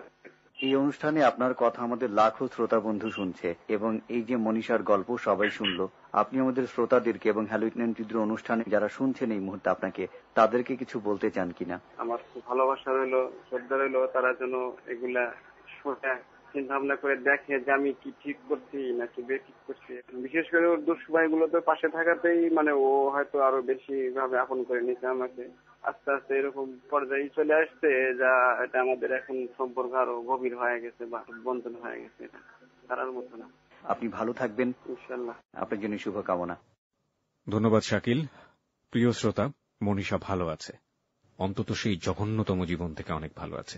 এই অনুষ্ঠানে আপনার কথা আমাদের লাখো শ্রোতা বন্ধু শুনছে, এবং এই যে মনীষার গল্প সবাই শুনলো, আপনি আমাদের শ্রোতাদেরকে এবং হ্যালো 892 অনুষ্ঠানে যারা শুনছেন এই মুহূর্তে আপনাকে, তাদেরকে কিছু বলতে চান কিনা? আমার খুব ভালোবাসা রইলো, শ্রদ্ধা রইলো, তারা যেন এগুলা শুনে চিন্তা ভাবনা করে দেখে যে আমি কি ঠিক করছি নাকি বেঠিক করছি। বিশেষ করে ওর দুঃসময়গুলো তো পাশে থাকাতেই মানে ও হয়তো আরো বেশি ভাবে আপন করে নিচ্ছে আমাকে। আস্তে আস্তে এরকম পর্যায়ে চলে আসছে যা এটা আমাদের এখন সম্পর্ক আরো গভীর হয়ে গেছে বা বন্ধন হয়ে গেছে। এটা তারার মতো না। আপনি ভালো থাকবেন ইনশাআল্লাহ। আপনার জন্য শুভকামনা। ধন্যবাদ শাকিল। প্রিয় শ্রোতা, মনীষা ভালো আছে, অন্তত সেই জঘন্যতম জীবন থেকে অনেক ভালো আছে।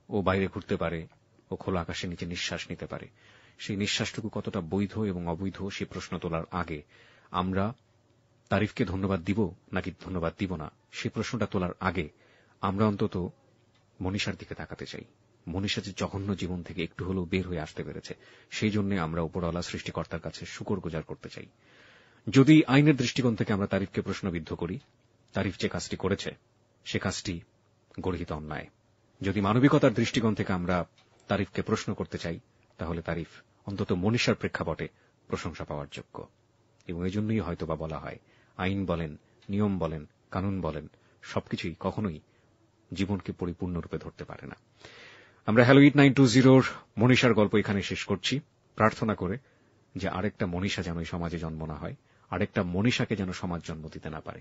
ও বাইরে ঘুরতে পারে, ও খোলা আকাশের নিচে নিঃশ্বাস নিতে পারে। সেই নিঃশ্বাসটুকু কতটা বৈধ এবং অবৈধ সে প্রশ্ন তোলার আগে আমরা তারিফকে ধন্যবাদ দিব নাকি ধন্যবাদ দিব না, সে প্রশ্নটা তোলার আগে আমরা অন্তত মনীষার দিকে তাকাতে চাই। মনীষা যে জঘন্য জীবন থেকে একটু হলেও বের হয়ে আসতে পেরেছে, সেই জন্য আমরা উপরওয়ালা সৃষ্টিকর্তার কাছে শুকর গুজার করতে চাই। যদি আইনের দৃষ্টিকোণ থেকে আমরা তারিফকে প্রশ্নবিদ্ধ করি, তারিফ যে কাজটি করেছে সে কাজটি গর্হিত অন্যায়। যদি মানবিকতার দৃষ্টিকোণ থেকে আমরা তারিফকে প্রশ্ন করতে চাই, তাহলে তারিফ অন্তত মনীষার প্রেক্ষাপটে প্রশংসা পাওয়ার যোগ্য। এবং এজন্যই হয়তোবা বলা হয়, আইন বলেন, নিয়ম বলেন, কানুন বলেন, সবকিছুই কখনোই জীবনকে পরিপূর্ণরূপে ধরতে পারে না। আমরা হ্যালো 892 মনীষার গল্প এখানে শেষ করছি, প্রার্থনা করে যে আরেকটা মনীষা যেন এই সমাজে জন্ম না হয়, আরেকটা মনীষাকে যেন সমাজ জন্ম দিতে না পারে।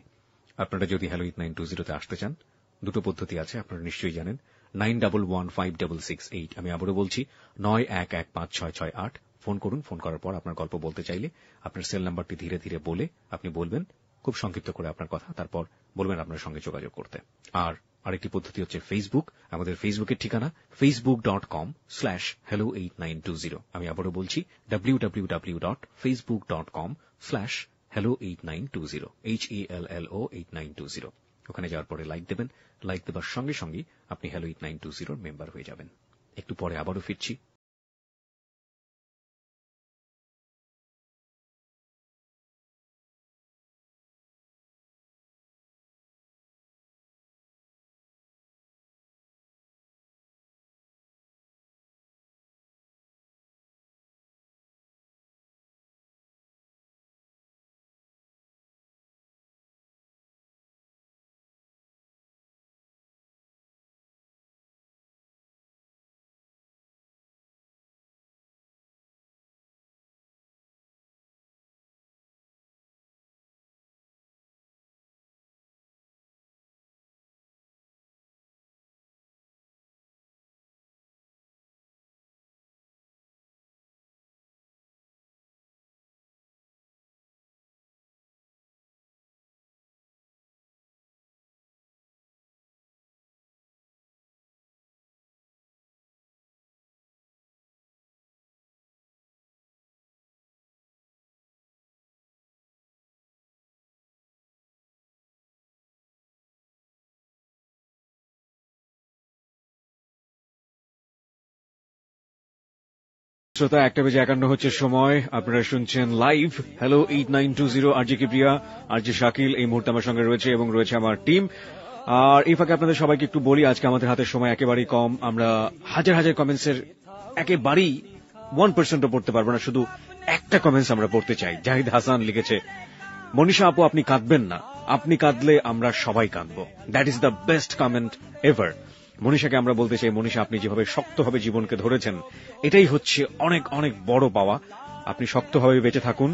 আপনারা যদি হ্যালো 892 তে আসতে চান, দুটো পদ্ধতি আছে, আপনারা নিশ্চয়ই জানেন। 91156668, আমি আবারও বলছি 91156668। ফোন করুন। ফোন করার পর আপনার গল্প বলতে চাইলে আপনার সেল নাম্বারটি ধীরে ধীরে বলে আপনি বলবেন, খুব সংক্ষিপ্ত করে আপনার কথা, তারপর বলবেন আপনার সঙ্গে যোগাযোগ করতে। আর আরেকটি পদ্ধতি হচ্ছে ফেসবুক। আমাদের ফেসবুকের ঠিকানা facebook.com/hello8920। আমি আবারও বলছি www.facebook.com/hello8920, HELLO8920। ওখানে যাওয়ার পরে লাইক দেবেন। লাইক দেবার সঙ্গে সঙ্গে আপনি হ্যালো 892 মেম্বার হয়ে যাবেন। একটু পরে আবারও ফিরছি। শ্রোতা, 1:51 হচ্ছে সময়। আপনারা শুনছেন live hello 8920, RJ Kibria, RJ Shakil এই মুহূর্তে আমার সঙ্গে রয়েছে এবং রয়েছে আমার টিম। আর এই ফাঁকে আপনাদের সবাইকে একটু বলি, আজকে আমাদের হাতের সময় একেবারেই কম। আমরা হাজার হাজার কমেন্টসের একেবারেই 1% পড়তে পারবো না, শুধু একটা কমেন্টস আমরা পড়তে চাই। জাহিদ হাসান লিখেছে, মনীষা আপু আপনি কাঁদবেন না, আপনি কাঁদলে আমরা সবাই কাঁদবো। That is the best comment ever. মনীষাকে আমরা বলতে চাই, মনীষা, আপনি যেভাবে শক্তভাবে জীবনকে ধরেছেন, এটাই হচ্ছে অনেক অনেক বড় পাওয়া। আপনি শক্তভাবে বেঁচে থাকুন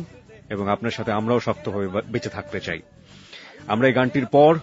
এবং আপনার সাথে আমরাও শক্তভাবে বেঁচে থাকতে চাই। আমরা এই গানটির পর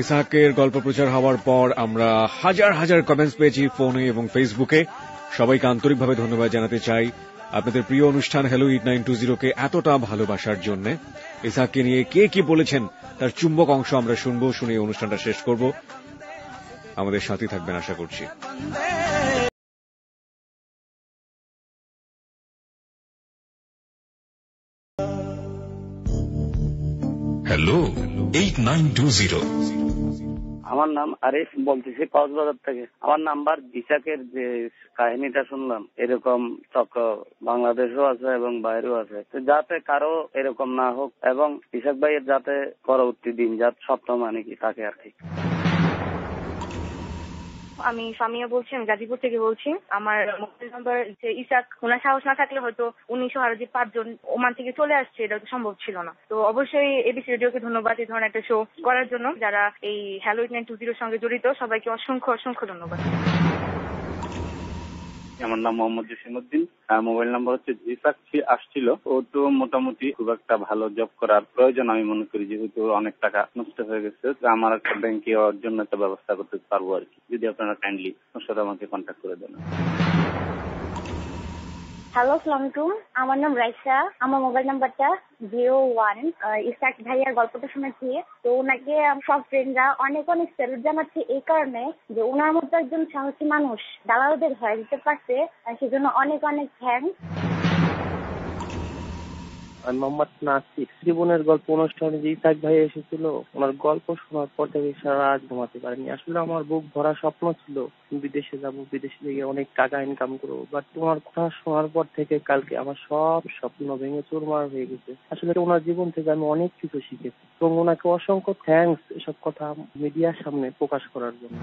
ইসহাকের গল্প প্রচার হওয়ার পর আমরা হাজার হাজার কমেন্টস পেয়েছি ফোনে এবং ফেসবুকে। সবাইকে আন্তরিকভাবে ধন্যবাদ জানাতে চাই আপনাদের প্রিয় অনুষ্ঠান হ্যালো 8920 কে এতটা ভালোবাসার জন্য। ইসহাককে নিয়ে কে কি বলেছেন তার চুম্বক অংশ আমরা শুনবো, শুনে অনুষ্ঠানটা শেষ করব। আমাদের সাথে থাকবেন আশা করছি। হ্যালো 8920। আমার নাম আরিফ, বলতেছি কক্সবাজার থেকে। আমার নাম্বার ইসাকের যে কাহিনীটা শুনলাম, এরকম চক্র বাংলাদেশও আছে এবং বাইরেও আছে, যাতে কারো এরকম না হোক এবং ইসাক ভাইয়ের যাতে পরবর্তী দিন যাতে স্বপ্ন মানে কি থাকে আর কি। আমি সামিয়া বলছি, আমি গাজীপুর থেকে বলছি। আমার মোবাইল নাম্বার যে ইসাক, ওনার সাহস না থাকলে হয়তো 19 5 ওমান থেকে চলে আসছে, এটা তো সম্ভব ছিল না। তো অবশ্যই এবিসি রেডিওকে ধন্যবাদ এই ধরনের একটা শো করার জন্য। যারা এই হ্যালো 8920 সঙ্গে জড়িত সবাইকে অসংখ্য অসংখ্য ধন্যবাদ। আমার নাম মোহাম্মদ জসিমউদ্দিন। মোবাইল নাম্বার হচ্ছে ইসাক আসছিল, ও তো মোটামুটি খুব একটা ভালো জব করার প্রয়োজন আমি মনে করি, যেহেতু অনেক টাকা নষ্ট হয়ে গেছে। আমার একটা ব্যাংকে ওর জন্য একটা ব্যবস্থা করতে পারবো আর কি, যদি আপনারা কাইন্ডলি ওর সাথে আমাকে কন্ট্যাক্ট করে দেন। হ্যালো, আসসালামু আলাইকুম। আমার নাম রাইসা। আমার মোবাইল নাম্বারটা 01। ইসাক ভাইয়ার গল্পটা শুনেছি, তো ওনাকে সব ফ্রেন্ডরা অনেক অনেক স্যালুট জানাচ্ছে এই কারণে যে ওনার মতো একজন সাহসী মানুষ দালালদের ধরে দিতে পারছে, সেজন্য অনেক অনেক থ্যাঙ্কস। মোহাম্মদ নাসির। জীবনের গল্প অনুষ্ঠানে যে ইসাক ভাই এসেছিল, ওনার গল্প শোনার পর থেকে সারা রাত ঘুমাতে পারিনি। আসলে আমার বুক ভরা স্বপ্ন ছিল বিদেশে যাব, বিদেশে গিয়ে অনেক টাকা ইনকাম করবো, বাট তোমার কথা শোনার পর থেকে কালকে আমার সব স্বপ্ন ভেঙে চুরমার হয়ে গেছে। আসলে ওনার জীবন থেকে আমি অনেক কিছু শিখেছি এবং ওনাকে অসংখ্য থ্যাঙ্কস এসব কথা মিডিয়ার সামনে প্রকাশ করার জন্য।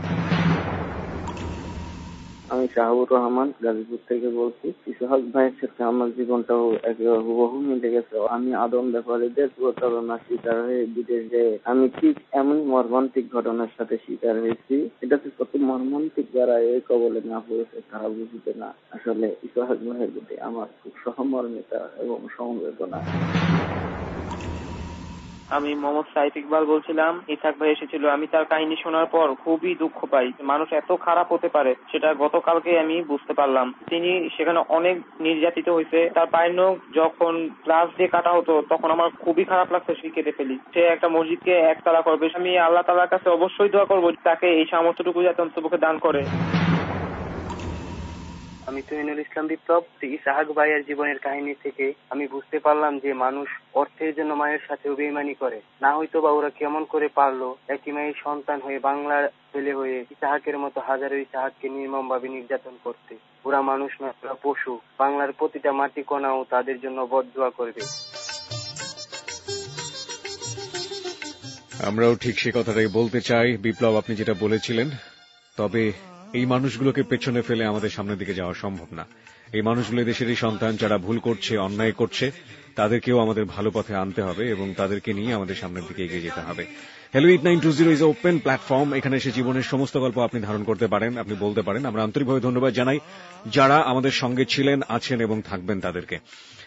আমি শাহাবুর রহমান গাজীপুর থেকে বলছি। ইসহাক ভাইয়ের সাথে আমার জীবনটাও একেবারে হুবহু মিলে গেছে। আমি আদম ব্যাপারীদের প্রতারণার শিকার হয়ে বিদেশে আমি ঠিক এমন মর্মান্তিক ঘটনার সাথে শিকার হয়েছি। এটা তো কত মর্মান্তিক, যারা এই কবলে না পড়েছে তারা বুঝতে না। আসলে ইসহাক ভাইয়ের প্রতি আমার খুব সহমর্মিতা এবং সমবেদনা। আমি মোহাম্মদ সাইফ ইকবাল বলছিলাম। ইসহাক ভাই এসেছিল, আমি তার কাহিনী শোনার পর খুবই দুঃখ পাই। মানুষ এত খারাপ হতে পারে সেটা গতকালকে আমি বুঝতে পারলাম। তিনি সেখানে অনেক নির্যাতিত হয়েছে। তার পায়ের নখ যখন প্লাস দিয়ে কাটা হতো তখন আমার খুবই খারাপ লাগছে, সে কেটে ফেলি। সে একটা মসজিদকে একতলা করবে। আমি আল্লাহ তাআলার কাছে অবশ্যই দোয়া করবো তাকে এই সামর্থ্যটুকু যাতে অন্ততপক্ষে দান করে। আমি তুহিনুল ইসলাম বিপ্লব। ইসাহাক ভাইয়ের জীবনের কাহিনী থেকে আমি বুঝতে পারলাম যে মানুষ অর্থের জন্য মায়ের সাথে বেইমানি করে, না হয়তো বা ওরা কেমন করে পারলো একই মায়ের সন্তান হয়ে বাংলার ছেলে হয়ে ইসাহাকের মতো হাজারো ইসাহাককে নির্মম ভাবে নির্যাতন করতে। ওরা মানুষ না, ওরা পশু। বাংলার প্রতিটা মাটি কণাও তাদের জন্য বদদুয়া করবে। আমরাও ঠিক সে কথাটাই বলতে চাই বিপ্লব, আপনি যেটা বলেছিলেন। তবে এই মানুষগুলোকে পেছনে ফেলে আমাদের সামনের দিকে যাওয়া সম্ভব না। এই মানুষগুলো দেশেরই সন্তান, যারা ভুল করছে, অন্যায় করছে, তাদেরকেও আমাদের ভালো পথে আনতে হবে এবং তাদেরকে নিয়ে আমাদের সামনের দিকে এগিয়ে যেতে হবে। Hello 8920 is open platform. এখানে এসে জীবনের সমস্ত গল্প আপনি ধারণ করতে পারেন, আপনি বলতে পারেন। আমরা আন্তরিকভাবে ধন্যবাদ জানাই যারা আমাদের সঙ্গে ছিলেন, আছেন এবং থাকবেন তাদেরকে।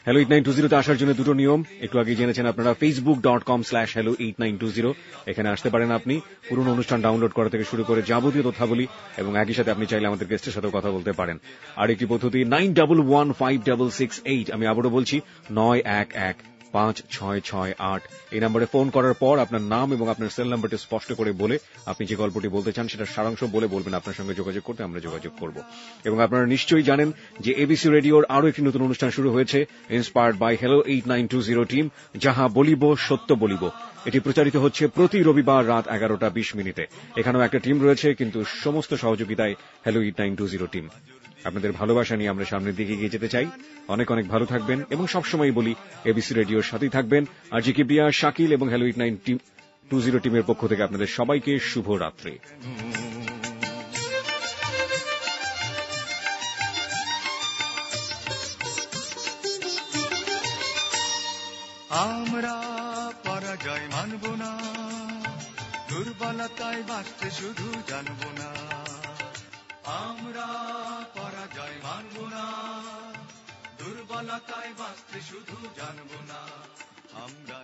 হ্যালো 8920 তে আসার জন্য দুটো নিয়ম একটু আগে জেনেছেন আপনারা। facebook.com/hello8920 এখানে আসতে পারেন আপনি। পুরনো অনুষ্ঠান ডাউনলোড করা থেকে শুরু করে যাবতীয় তথ্যাবলী, এবং একই সাথে আপনি চাইলে আমাদের গেস্টের সাথেও কথা বলতে পারেন। আরেকটি পদ্ধতি 91156668, আমি আবারও বলছি 91156668। এই নম্বরে ফোন করার পর আপনার নাম এবং আপনার সেল নাম্বারটি স্পষ্ট করে বলে আপনি যে গল্পটি বলতে চান সেটা সারাংশ বলে বলবেন আপনার সঙ্গে যোগাযোগ করতে, আমরা যোগাযোগ করব। এবং আপনারা নিশ্চয়ই জানেন যে এবিসি রেডিওর আরো একটি নতুন অনুষ্ঠান শুরু হয়েছে, ইন্সপায়ার্ড বাই হ্যালো 8920 টিম, যাহা বলিব সত্য বলিব। এটি প্রচারিত হচ্ছে প্রতি রবিবার রাত 11:20। এখানেও একটা টিম রয়েছে, কিন্তু সমস্ত সহযোগিতায় হ্যালো 8920 টিম। আপনাদের ভালোবাসা নিয়ে আমরা সামনের দিকে এগিয়ে যেতে চাই। অনেক অনেক ভালো থাকবেন এবং সবসময় বলি এবিসি রেডিওর সাথেই থাকবেন। আর জি কেব্রিয়া, শাকিল এবং হ্যালো 8920 টিমের পক্ষ থেকে আপনাদের সবাইকে শুভ রাত্রি। আমরা পরাজয় মানব না, দুর্বলতায় বাঁচতে শুধু জানব না। আমরা পরাজয় মানব না, দুর্বলতায় বাঁচতে শুধু জানব না। আমরা